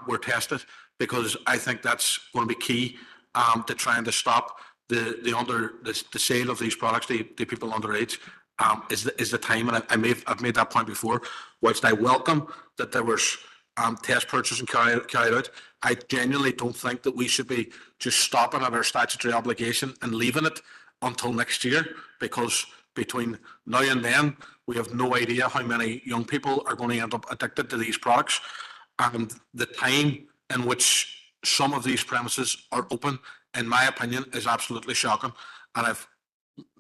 were tested, because I think that's going to be key to trying to stop the sale of these products to people underage. Is the time, and I've made that point before. Whilst I welcome that there was test purchasing carried out, I genuinely don't think that we should be just stopping at our statutory obligation and leaving it until next year, because between now and then we have no idea how many young people are going to end up addicted to these products, and the time in which some of these premises are open, in my opinion, is absolutely shocking. And I've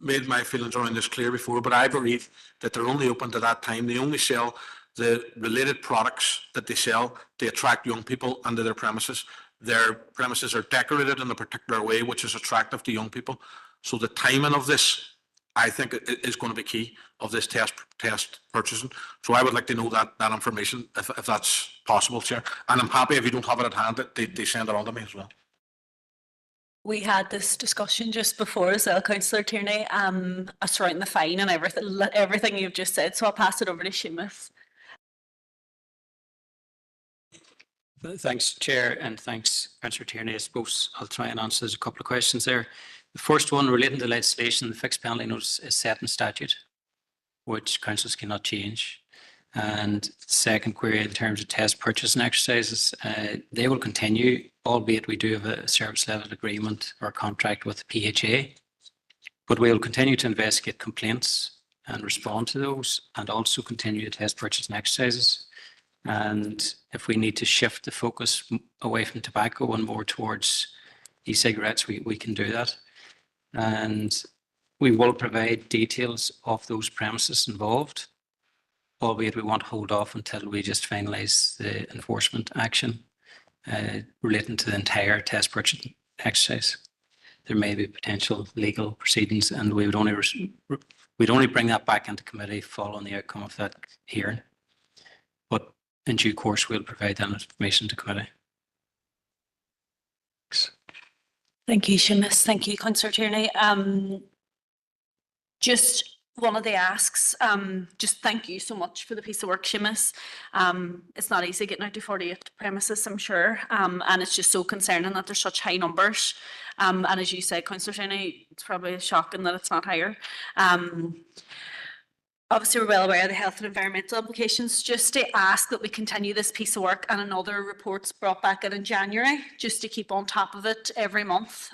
made my feelings around this clear before, but I believe that they're only open to that time. They only sell the related products that they sell to attract young people into their premises. Their premises are decorated in a particular way which is attractive to young people. So the timing of this, I think, is going to be key of this test purchasing. So I would like to know that information, if that's possible, Chair. And I'm happy if you don't have it at hand, that they send it on to me as well. We had this discussion just before as well, Councillor Tierney, surrounding the fine and everything you've just said. So I'll pass it over to Seamus. Thanks, Chair, and thanks, Councillor Tierney. I suppose I'll try and answer a couple of questions there. The first one relating to legislation, the fixed penalty notice is set in statute, which councils cannot change. And second query, in terms of test purchasing exercises, they will continue, albeit we do have a service level agreement or contract with the PHA, but we will continue to investigate complaints and respond to those, and also continue to test purchasing exercises. And if we need to shift the focus away from tobacco and more towards e-cigarettes, we can do that. And we will provide details of those premises involved, albeit we want to hold off until we just finalise the enforcement action relating to the entire test purchase exercise. There may be potential legal proceedings, and we'd only bring that back into committee following the outcome of that hearing. But in due course, we'll provide that information to committee. Thanks. Thank you, Seamus. Thank you, Councillor Tierney. Just one of the asks, just thank you so much for the piece of work, Seamus. It's not easy getting out to 48 premises, I'm sure, and it's just so concerning that there's such high numbers. And as you said, Councillor Tierney, it's probably shocking that it's not higher. Obviously, we're well aware of the health and environmental implications. Just to ask that we continue this piece of work, and another report's brought back in January, just to keep on top of it every month.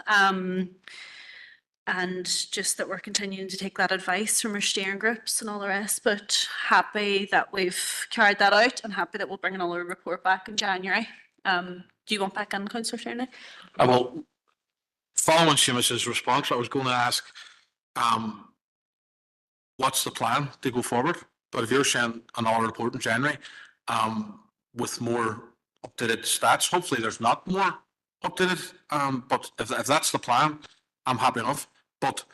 And just that we're continuing to take that advice from our steering groups and all the rest, but happy that we've carried that out, and happy that we'll bring another report back in January. Do you want back in, Councillor Tierney? Well, following Seamus's response, I was going to ask, what's the plan to go forward? But if you're saying another report in January with more updated stats, hopefully there's not more updated, but if that's the plan, I'm happy enough. But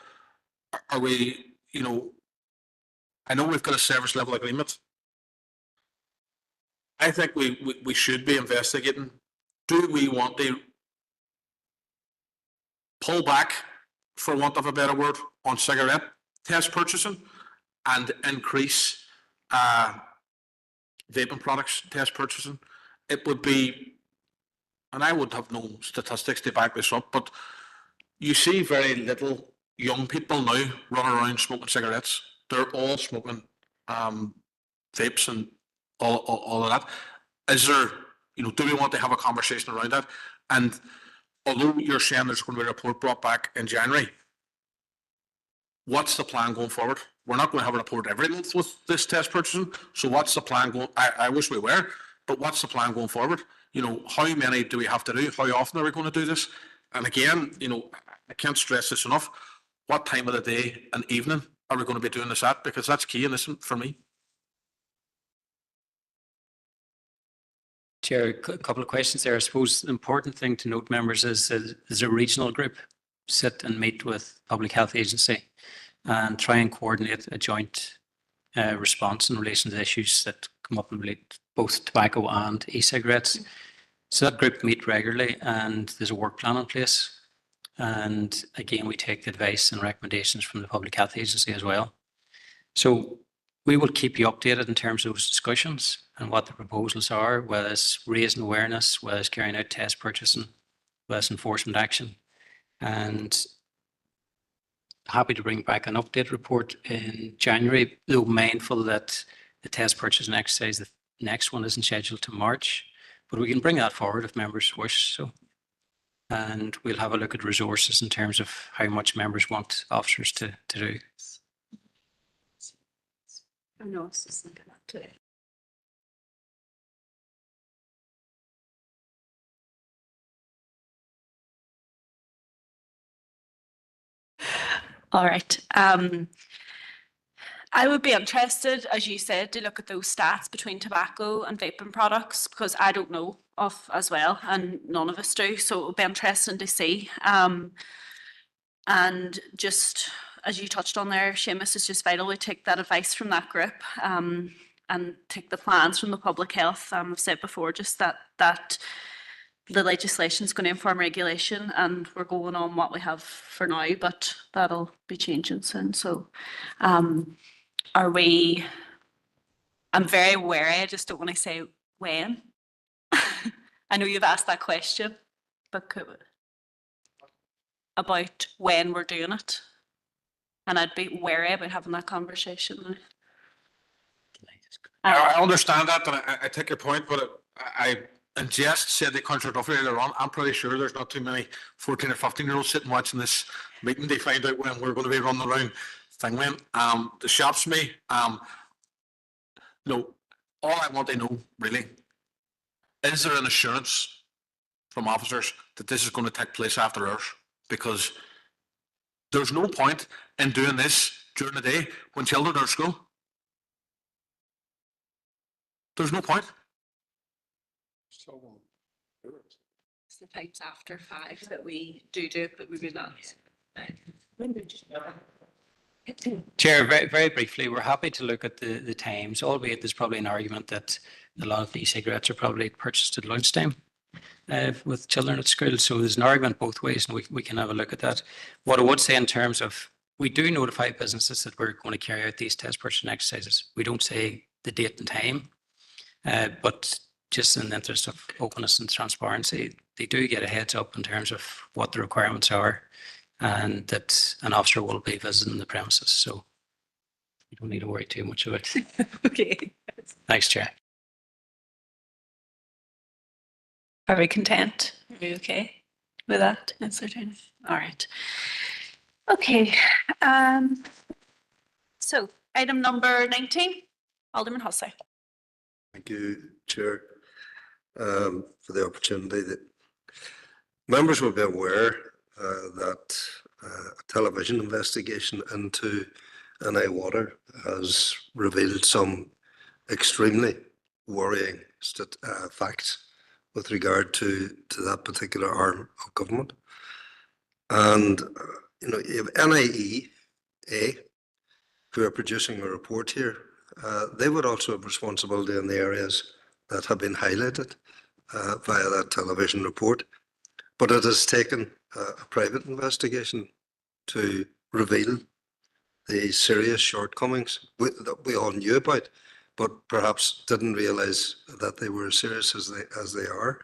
are we, I know we've got a service level agreement. I think we should be investigating. Do we want to pull back, for want of a better word, on cigarette test purchasing and increase vaping products test purchasing? It would be, and I would have no statistics to back this up, but you see very little young people now running around smoking cigarettes. They're all smoking vapes and all of that. Is there You know, do we want to have a conversation around that? And although you're saying there's going to be a report brought back in January, what's the plan going forward? We're not going to have a report every month with this test purchasing. So what's the plan going? I wish we were, but what's the plan going forward? You know, how many do we have to do? How often are we going to do this? And again, you know, I can't stress this enough. What time of the day and evening are we going to be doing this at? Because that's key in this for me. Chair, a couple of questions there. I suppose the important thing to note, members, is a regional group sit and meet with Public Health Agency and try and coordinate a joint response in relation to issues that come up in both tobacco and e-cigarettes. So that group meet regularly and there's a work plan in place. And again, we take the advice and recommendations from the Public Health Agency as well. So we will keep you updated in terms of those discussions and what the proposals are, whether it's raising awareness, whether it's carrying out test purchasing, whether it's enforcement action. And happy to bring back an update report in January, though mindful that the test purchasing exercise, the next one isn't scheduled to March, but we can bring that forward if members wish so. And we'll have a look at resources in terms of how much members want officers to do. I know, I was just thinking that too. All right. I would be interested, as you said, to look at those stats between tobacco and vaping products because I don't know of as well, and none of us do. So it would be interesting to see. And just as you touched on there, Seamus, it's just vital we take that advice from that group and take the plans from the public health. I've said before, just that the legislation is going to inform regulation and we're going on what we have for now, but that'll be changing soon. So are we, I'm very wary, I just don't want to say when. I know you've asked that question, but about when we're doing it. And I'd be wary about having that conversation. I understand that, and I take your point, but and Jess said the contract offer earlier on. I'm pretty sure there's not too many 14 or 15-year-olds sitting watching this meeting to find out when we're going to be running around thing when. The shops me. No, all I want to know really is there an assurance from officers that this is going to take place after hours? Because there's no point in doing this during the day when children are at school. There's no point. It's the pipes after 5 that we do it, but we do not. Chair, very, very briefly, we're happy to look at the times, albeit there's probably an argument that a lot of the e-cigarettes are probably purchased at lunchtime with children at school. So there's an argument both ways and we can have a look at that. What I would say in terms of, we do notify businesses that we're going to carry out these test purchasing exercises. We don't say the date and time, but just in the interest of openness and transparency, they do get a heads up in terms of what the requirements are and that an officer will be visiting the premises. So you don't need to worry too much about it. Okay. Thanks, Chair. Are we content? Are we okay with that? Yes, all right. Okay. So item number 19, Alderman Hussey. Thank you, Chair, for the opportunity. That members will be aware that a television investigation into NI Water has revealed some extremely worrying facts with regard to that particular arm of government. And, you know, you have NIEA, who are producing a report here. They would also have responsibility in the areas that have been highlighted via that television report. But it has taken a private investigation to reveal the serious shortcomings that we all knew about, but perhaps didn't realise that they were as serious as they are.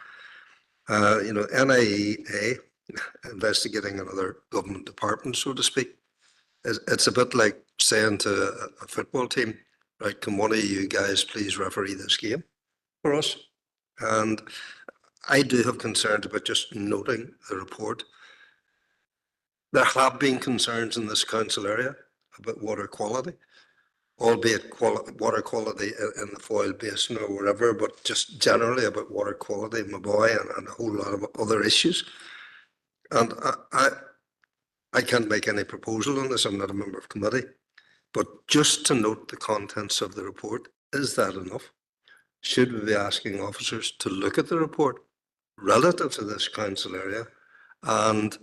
You know, NIEA investigating another government department, so to speak. It's a bit like saying to a football team, right, can one of you guys please referee this game for us? And I do have concerns about just noting the report. There have been concerns in this council area about water quality, albeit water quality in the Foyle Basin or wherever, but just generally about water quality in Maboy and a whole lot of other issues. And I can't make any proposal on this. I'm not a member of committee, but just to note the contents of the report, is that enough? Should we be asking officers to look at the report relative to this council area and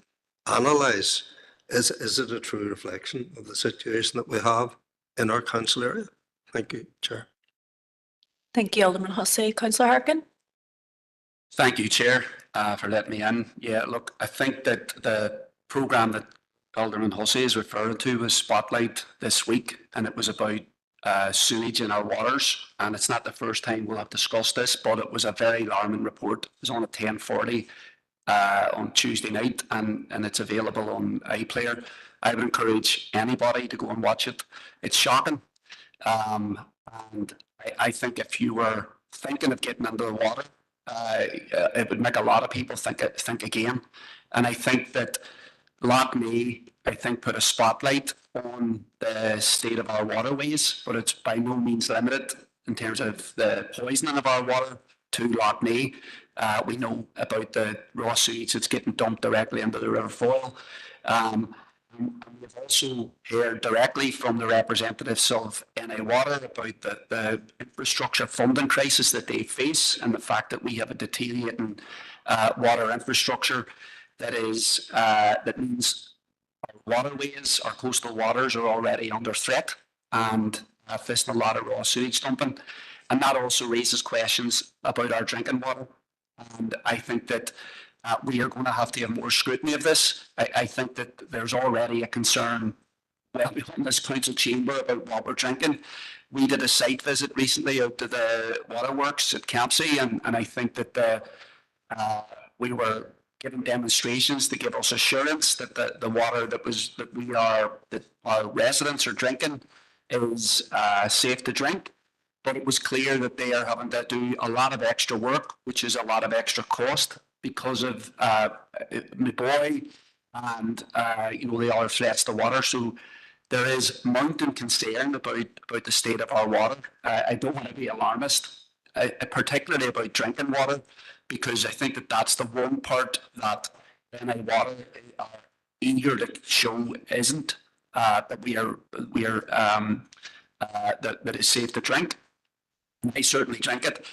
analyse, is it a true reflection of the situation that we have in our council area? Thank you, Chair. Thank you, Alderman Hussey. Councillor Harkin. Thank you, Chair, for letting me in. Yeah, look, I think that the programme that Alderman Hussey is referring to was Spotlight this week, and it was about sewage in our waters. And it's not the first time we'll have discussed this, but it was a very alarming report. It was on at 10:40 on Tuesday night, and it's available on iPlayer. I would encourage anybody to go and watch it. It's shocking. And I think if you were thinking of getting into the water, it would make a lot of people think again. And I think that Loch Mee, I think, put a spotlight on the state of our waterways, but it's by no means limited in terms of the poisoning of our water to Loch Mee. We know about the raw sewage that's getting dumped directly into the River Foyle. And we've also heard directly from the representatives of NI Water about the infrastructure funding crisis that they face, and the fact that we have a deteriorating water infrastructure that means our waterways, our coastal waters are already under threat and facing a lot of raw sewage dumping. And that also raises questions about our drinking water. And I think that we are going to have more scrutiny of this. I think that there's already a concern in this council chamber about what we're drinking. We did a site visit recently out to the waterworks at Campsie, and I think that we were given demonstrations to give us assurance that the water that our residents are drinking is safe to drink. But it was clear that they are having to do a lot of extra work, which is a lot of extra cost because of Maboy and the other threats to water. So there is mounting concern about the state of our water. I don't want to be alarmist, particularly about drinking water, because I think that that's the one part that NI Water are eager to show isn't that that is safe to drink. I certainly drink it,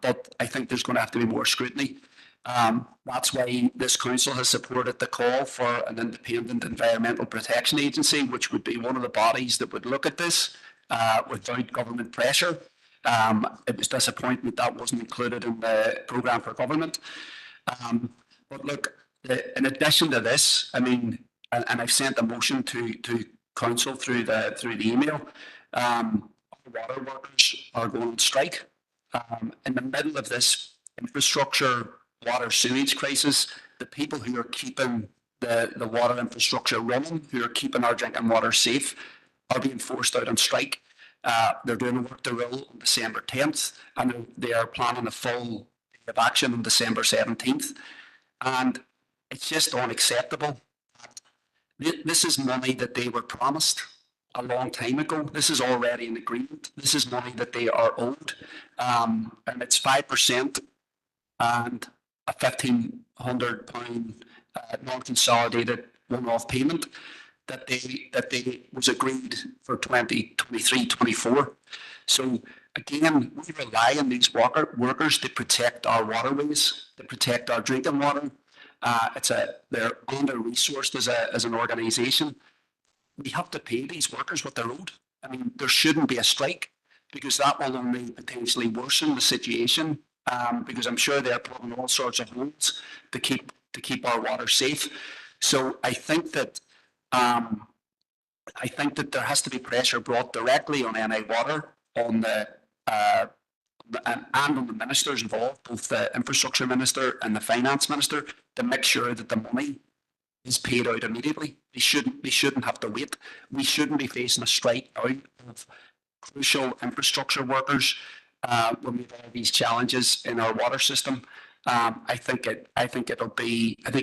but I think there's going to have to be more scrutiny. That's why this council has supported the call for an independent environmental protection agency, which would be one of the bodies that would look at this without government pressure. It was disappointing that wasn't included in the programme for government. But look, in addition to this, I mean, and I've sent a motion to council through the email. Water workers are going on strike. In the middle of this infrastructure water sewage crisis, the people who are keeping the water infrastructure running, who are keeping our drinking water safe, are being forced out on strike. They're doing a work to rule on December 10th, and they are planning a full day of action on December 17th. And it's just unacceptable. This is money that they were promised a long time ago. This is already an agreement. This is money that they are owed, and it's 5% and a £1,500 non-consolidated one-off payment that they was agreed for 2023-24. So again, we rely on these workers to protect our waterways, to protect our drinking water. They're under-resourced as an organisation. We have to pay these workers what they're owed. I mean, there shouldn't be a strike, because that will only potentially worsen the situation. Because I'm sure they're putting all sorts of holds to keep our water safe. So I think that there has to be pressure brought directly on NI Water, on and on the ministers involved, both the infrastructure minister and the finance minister, to make sure that the money is paid out immediately. They shouldn't have to wait. We shouldn't be facing a strike out of crucial infrastructure workers when we have all these challenges in our water system. I think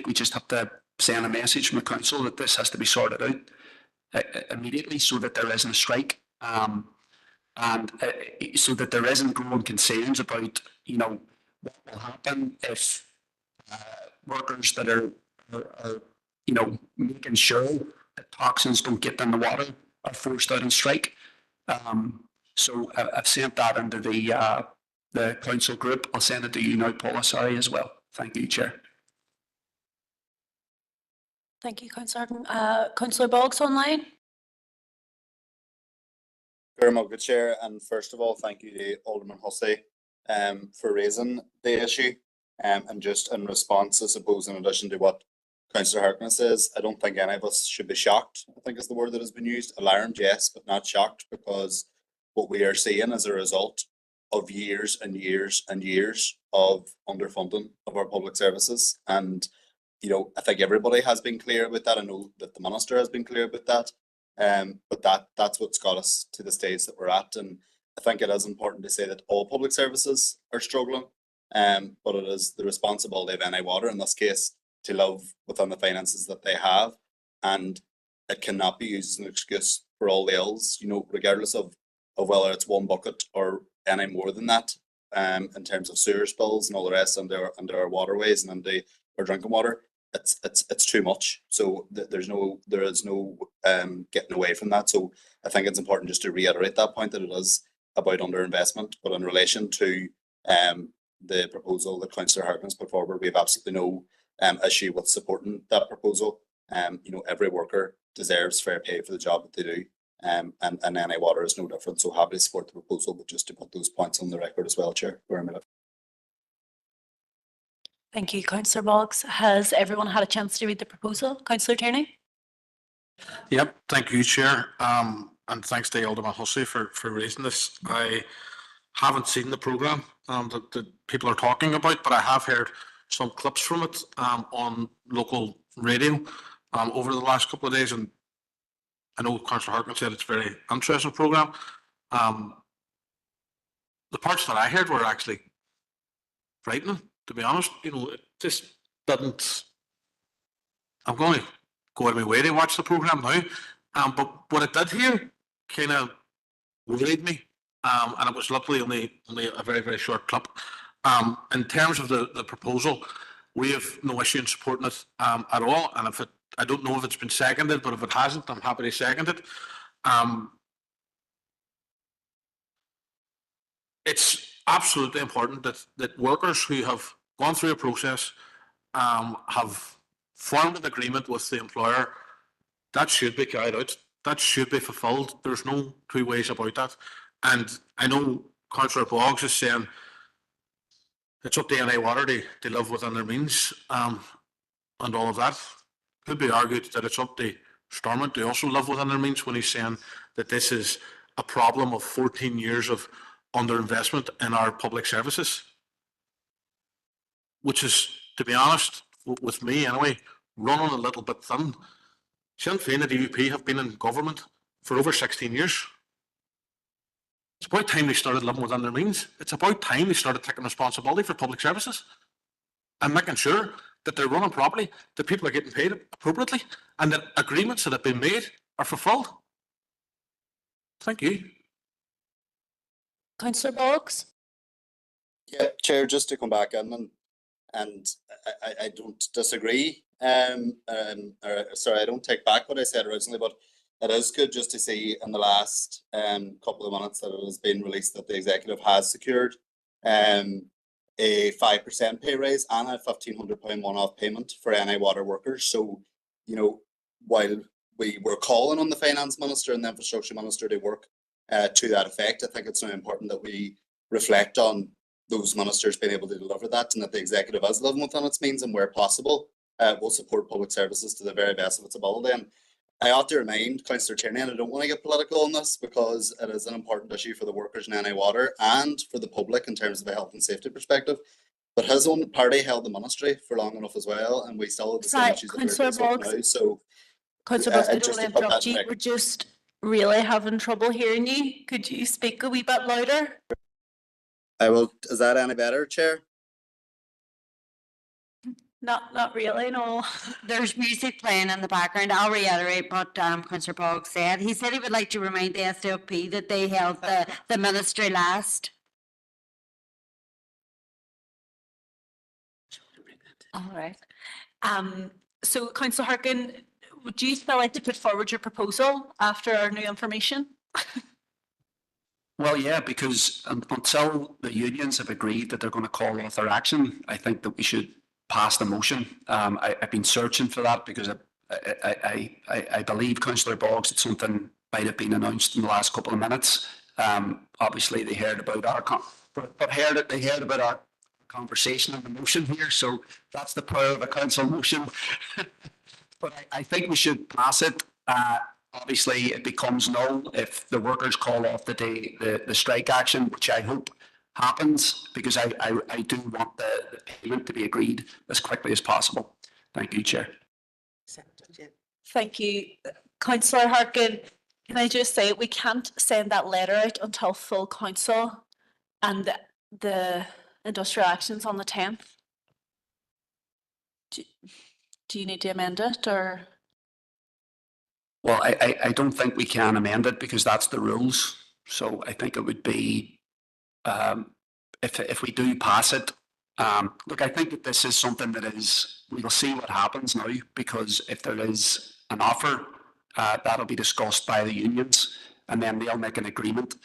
we just have to send a message from the council that this has to be sorted out immediately so that there isn't a strike. And so that there isn't growing concerns about, what will happen if workers that are making sure that toxins don't get in the water are forced out on strike. So I've sent that into the council group. I'll send it to you now, Paula, sorry, as well. Thank you, Chair. Thank you, Councillor. Councillor Boggs online. Good Chair, and first of all, thank you to Alderman Hussey for raising the issue. And just in response, I suppose, in addition to what Councillor Harkness says, I don't think any of us should be shocked, I think is the word that has been used. Alarmed, yes, but not shocked, because what we are seeing as a result of years and years and years of underfunding of our public services. And, I think everybody has been clear with that. I know that the Minister has been clear with that. But that's what's got us to the stage that we're at. And I think it is important to say that all public services are struggling. But it is the responsibility of NI Water, in this case, to live within the finances that they have. And it cannot be used as an excuse for all the ills, regardless of whether it's one bucket or any more than that, in terms of sewer spills and all the rest under our waterways and under our drinking water. It's too much. So there is no getting away from that. So I think it's important just to reiterate that point, that it is about underinvestment. But in relation to the proposal that Councillor Harkness put forward, we have absolutely no issue with supporting that proposal. Every worker deserves fair pay for the job that they do. And NI Water is no different. So happy to support the proposal, but just to put those points on the record as well, Chair. Thank you, Councillor Boggs. Has everyone had a chance to read the proposal? Councillor Tierney? Yep, thank you, Chair. And thanks to Alderman Hussey for raising this. I haven't seen the programme that people are talking about, but I have heard some clips from it on local radio over the last couple of days. And I know Councillor Harkin said it's a very interesting programme. The parts that I heard were actually frightening, to be honest. It just didn't. I'm going to go out of my way to watch the programme now. But what I did hear kind of worried me. And it was luckily only a very, very short clip. In terms of the proposal, we have no issue in supporting it at all. And I don't know if it's been seconded, but if it hasn't, I'm happy to second it. It's absolutely important that workers who have gone through a process have formed an agreement with the employer. That should be carried out. That should be fulfilled. There's no two ways about that. And I know Councillor Boggs is saying it's up to NI Water to live within their means and all of that. Could be argued that it's up to Stormont to also live within their means when he's saying that this is a problem of 14 years of underinvestment in our public services, which is, to be honest, with me anyway, running a little bit thin. Sinn Féin and the DUP have been in government for over 16 years. It's about time they started living within their means. It's about time they started taking responsibility for public services and making sure that they're running properly, that people are getting paid appropriately, and that agreements that have been made are fulfilled. Thank you. Councillor Boggs? Yeah, Chair, just to come back in, and I don't disagree. Sorry, I don't take back what I said originally, but it is good just to see in the last couple of minutes that it has been released that the executive has secured a 5% pay raise and a £1,500 one-off payment for NI Water workers. So, while we were calling on the Finance Minister and the Infrastructure Minister to work to that effect, I think it's now important that we reflect on those ministers being able to deliver that, and that the executive is living within its means, and where possible will support public services to the very best of its ability. And I ought to remind Councillor Tierney, and I don't want to get political on this because it is an important issue for the workers in NI Water and for the public in terms of a health and safety perspective, but his own party held the ministry for long enough as well, and we still have the same issues that we're facing now. So Councillor Boggs, I don't want to interrupt you. We're just really having trouble hearing you. Could you speak a wee bit louder? I will, is that any better, Chair? Not really, no. There's music playing in the background. I'll reiterate what Councillor Boggs said. He said he would like to remind the SDLP that they held the ministry last. All right. So Councillor Harkin, would you still like to put forward your proposal after our new information? Well, yeah, because until the unions have agreed that they're going to call off their action, I think that we should pass the motion. I've been searching for that because I believe Councillor Boggs that something might have been announced in the last couple of minutes. Obviously, they heard about our they heard about our conversation and the motion here, so that's the power of a council motion. But I think we should pass it. Obviously, it becomes null if the workers call off the strike action, which I hope happens, because I do want the payment to be agreed as quickly as possible. Thank you, Chair. Thank you. Councillor Harkin, can I just say we can't send that letter out until full council and the industrial actions on the 10th? Do you need to amend it or? Well, I don't think we can amend it because that's the rules. So I think it would be, if we do pass it, look, I think that this is something that we'll see what happens now, because if there is an offer, that'll be discussed by the unions and then they'll make an agreement.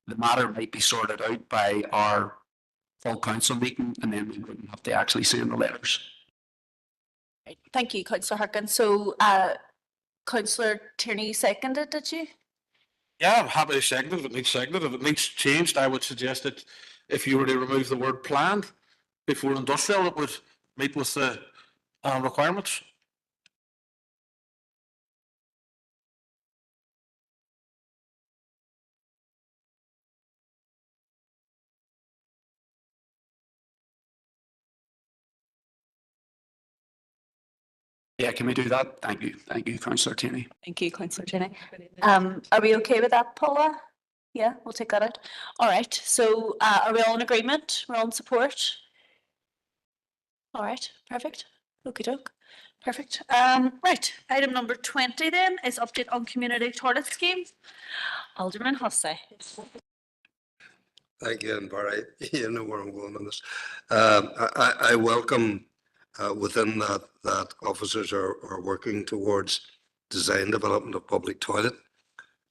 The matter might be sorted out by our full council meeting and then we wouldn't have to actually send the letters. Thank you, Councillor Harkin. So, Councillor Tierney seconded, did you? Yeah, I'm happy to second it if it needs seconded. If it needs changed, I would suggest that if you were to remove the word planned before industrial, it would meet with the requirements. Yeah, can we do that? Thank you, Councillor Tierney. Thank you, Councillor Tierney. Are we okay with that, Paula? Yeah, we'll take that out. All right, so are we all in agreement? We're all in support? All right, perfect. Okie doke. Perfect. Right, item number 20 then is update on community toilet scheme. Alderman Hussey. Thank you, and Barry, you know where I'm going on this. I welcome within that officers are working towards design development of public toilet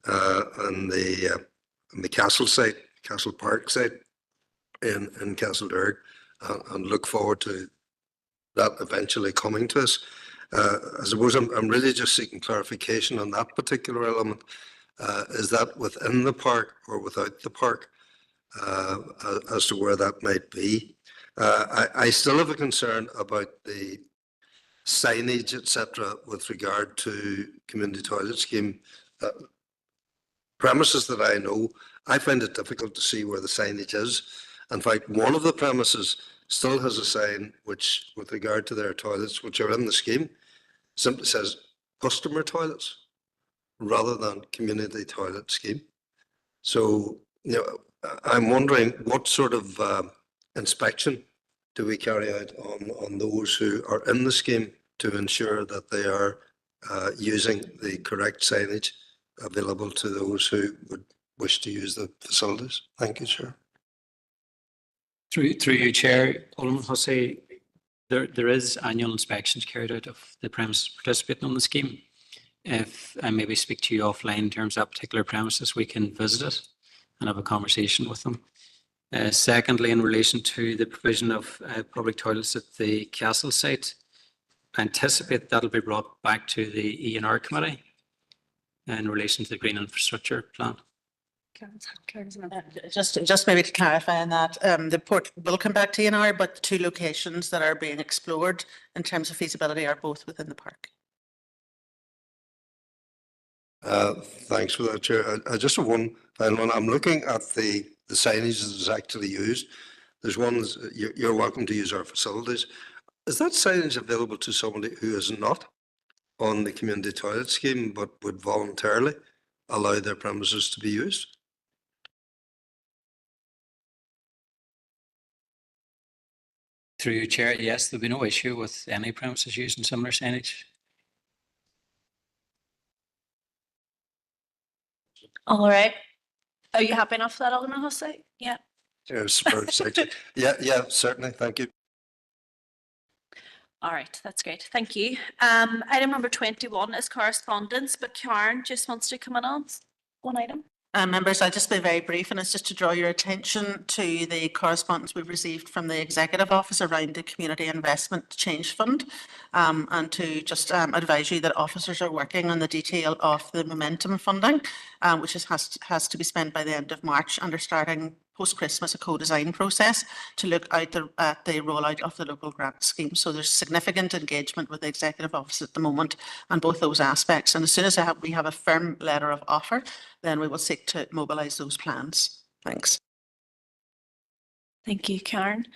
and the Castle site, Castle Park site in Castledurg, and look forward to that eventually coming to us. I suppose I'm really just seeking clarification on that particular element. Is that within the park or without the park, as to where that might be? I still have a concern about the signage, etc., with regard to community toilet scheme. Premises that I know, I find it difficult to see where the signage is. In fact, one of the premises still has a sign which, with regard to their toilets, which are in the scheme, simply says customer toilets rather than community toilet scheme. So, you know, I'm wondering what sort of inspection do we carry out on those who are in the scheme to ensure that they are using the correct signage available to those who would wish to use the facilities. Thank you, Chair. Through you, Chair, Alderman Hussey, there is annual inspections carried out of the premises participating on the scheme. If I maybe speak to you offline in terms of that particular premises, we can visit it and have a conversation with them. Secondly, in relation to the provision of public toilets at the Castle site, I anticipate that'll be brought back to the E&R committee in relation to the green infrastructure plan. Just maybe to clarify on that, the port will come back to ENR, but the two locations that are being explored in terms of feasibility are both within the park. Thanks for that, Chair. I just have one final one. I'm looking at the signage that is actually used. There's one, you're welcome to use our facilities. Is that signage available to somebody who is not on the community toilet scheme but would voluntarily allow their premises to be used? Through your chair, yes, there'll be no issue with any premises using similar signage. All right. Are you happy enough with that, Alderman Hussey? Yeah. Yeah, certainly. Thank you. All right, that's great. Thank you. Item number 21 is correspondence, but Karen just wants to come in on one item. Members, I'll just be very brief, and it's just to draw your attention to the correspondence we've received from the Executive Office around the Community Investment Change Fund, and to just advise you that officers are working on the detail of the momentum funding, which has to be spent by the end of March, and are starting post-Christmas a co-design process to look out at the rollout of the local grant scheme. So there's significant engagement with the Executive Office at the moment on both those aspects. And as soon as we have a firm letter of offer, then we will seek to mobilise those plans. Thanks. Thank you, Karen.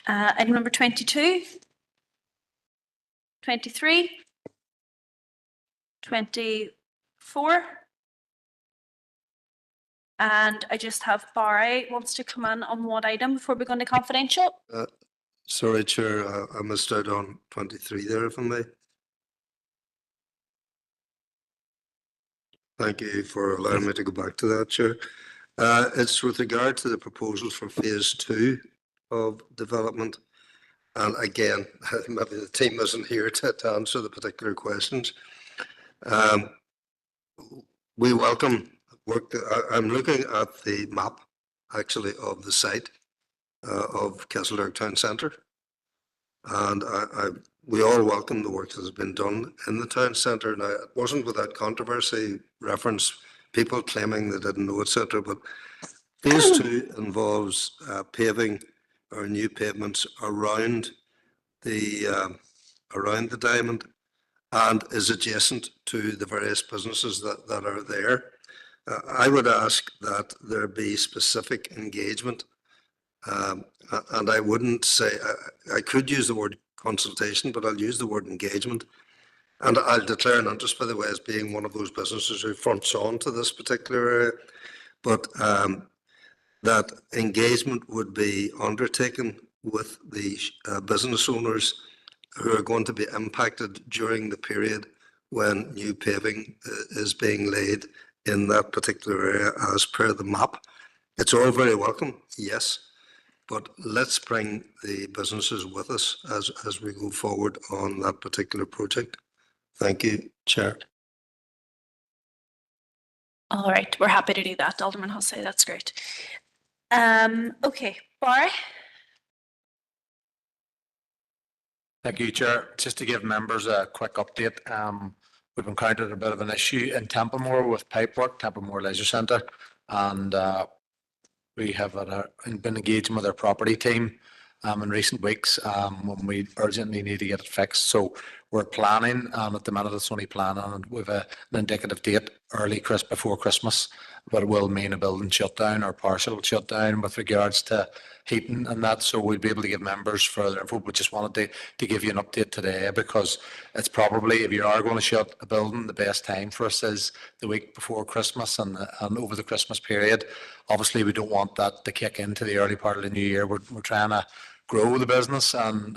Item number 22, 23, 24. And I just have Barry wants to come in on one item before we go into confidential. Sorry, Chair, I missed out on 23 there, if I may. Thank you for allowing me to go back to that, Chair. It's with regard to the proposals for phase 2 of development. And again, maybe the team isn't here to answer the particular questions. We welcome work. I'm looking at the map, actually, of the site of Castledurg Town Centre. And we all welcome the work that has been done in the town centre. Now, it wasn't without controversy, reference, people claiming they didn't know, etc. But phase 2 involves paving or new pavements around the diamond and is adjacent to the various businesses that are there. I would ask that there be specific engagement. And I wouldn't say, I could use the word consultation, but I'll use the word engagement. And I'll declare an interest, by the way, as being one of those businesses who fronts on to this particular area. But that engagement would be undertaken with the business owners who are going to be impacted during the period when new paving is being laid in that particular area as per the map. It's all very welcome, yes. But let's bring the businesses with us as we go forward on that particular project. Thank you, Chair. All right, we're happy to do that, Alderman Hussey. That's great. Okay, Barry. Thank you, Chair. Just to give members a quick update, we've encountered a bit of an issue in Templemore with pipework, Templemore Leisure Centre, and we have been engaging with our property team in recent weeks when we urgently need to get it fixed. So we're planning, at the minute it's only planning, and we have an indicative date before Christmas, but it will mean a building shutdown or partial shutdown with regards to heating and that. So we'll be able to give members further info. We just wanted to give you an update today, because it's probably, if you are going to shut a building, the best time for us is the week before Christmas and over the Christmas period. Obviously, we don't want that to kick into the early part of the new year. We're trying to grow the business and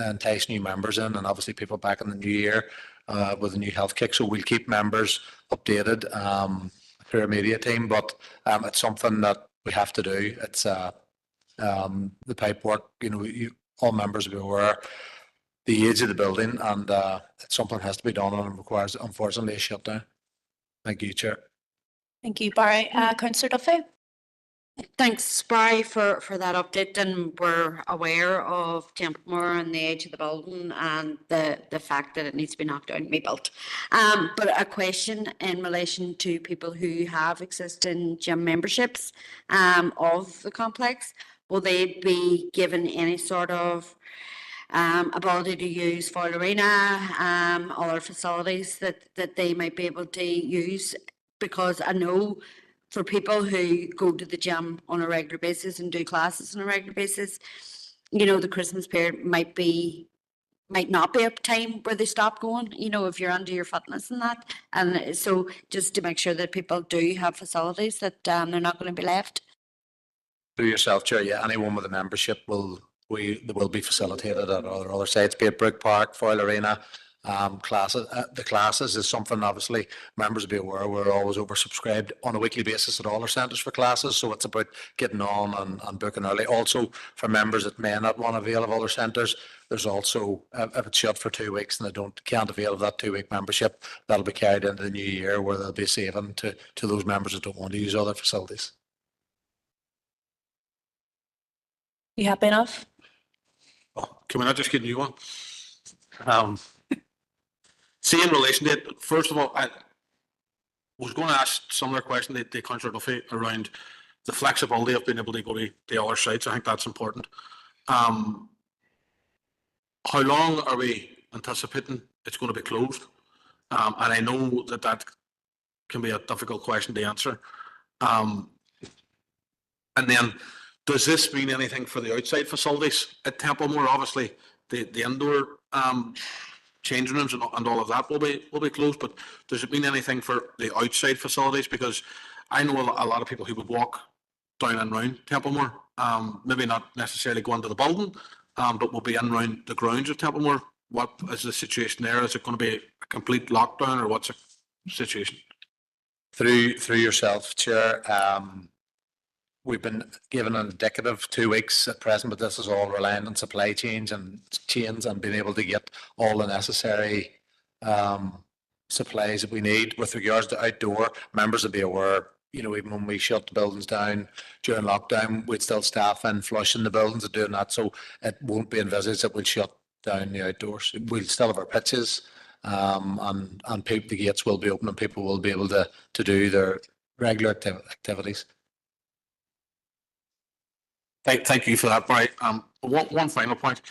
entice new members in, and obviously people back in the new year with a new health kick. So we'll keep members updated through our media team, but it's something that we have to do. It's the pipework, all members will be aware the age of the building, and it's something that has to be done, and it requires, unfortunately, a shutdown. Thank you, Chair. Thank you, Barry. Councillor Duffy. Thanks, Barry, for that update. And we're aware of Templemore and the age of the building and the fact that it needs to be knocked down and rebuilt. But a question in relation to people who have existing gym memberships of the complex. Will they be given any sort of ability to use Foyle Arena, other facilities that they might be able to use? Because I know for people who go to the gym on a regular basis and do classes on a regular basis, the Christmas period might not be a time where they stop going, if you're under your fitness and that. And so just to make sure that people do have facilities that they're not going to be left. Through yourself, Chair, yeah, anyone with a membership will they will be facilitated at other sites, be it Brook Park, Foyle Arena. Classes, the classes is something obviously members will be aware we're always oversubscribed on a weekly basis at all our centres for classes. So it's about getting on and booking early. Also for members that may not want to avail of other centres, there's also, if it's shut for 2 weeks and they can't avail of that 2-week membership, that'll be carried into the new year where they'll be saving to those members that don't want to use other facilities. You happy enough? Oh, can we not just get a new one? See, in relation to it, first of all, I was going to ask similar question to Councillor Duffy around the flexibility of being able to go to the other sites. I think that's important. How long are we anticipating it's going to be closed? And I know that can be a difficult question to answer. And then, does this mean anything for the outside facilities at Templemore? Obviously, the indoor changing rooms and all of that will be closed, but does it mean anything for the outside facilities? Because I know a lot of people who would walk down and round Templemore, maybe not necessarily go into the building, but will be in round the grounds of Templemore. What is the situation there? Is it going to be a complete lockdown, or what's the situation? Through yourself, Chair, we've been given an indicative 2 weeks at present, but this is all reliant on supply chains and being able to get all the necessary supplies that we need. With regards to outdoor, members will be aware, even when we shut the buildings down during lockdown, we'd still staff in flushing the buildings and doing that, so it won't be envisaged that we'll shut down the outdoors. We'll still have our pitches, and the gates will be open and people will be able to do their regular activities. Thank you for that, Barry. One final point.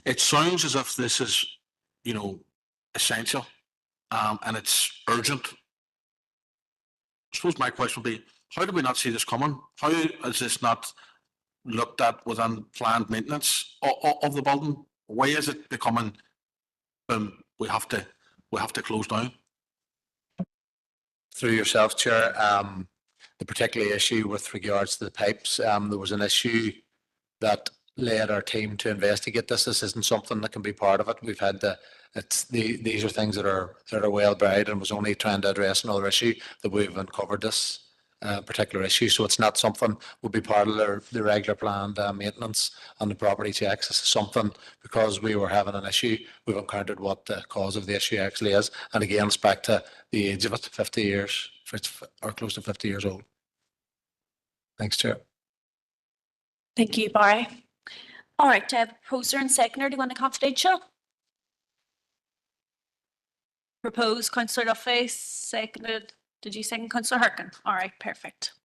It sounds as if this is, essential, and it's urgent. I suppose my question would be, how did we not see this coming? How is this not looked at within planned maintenance of the building? Why is it becoming, we have to close down? Through yourself, Chair, the particular issue with regards to the pipes, there was an issue that led our team to investigate this. This isn't something that can be part of it. We've had these are things that are well buried, and was only trying to address another issue that we've uncovered this particular issue. So it's not something would be part of the regular planned maintenance and the property checks. This is something because we were having an issue, we've encountered what the cause of the issue actually is. And again, it's back to the age of it, 50 years, or close to 50 years old. Thanks, Chair. Thank you, Barry. All right, proposer and seconder, do you want a confidential? Proposed, Councillor Duffy, seconded. Did you second, Councillor Harkin? All right, perfect.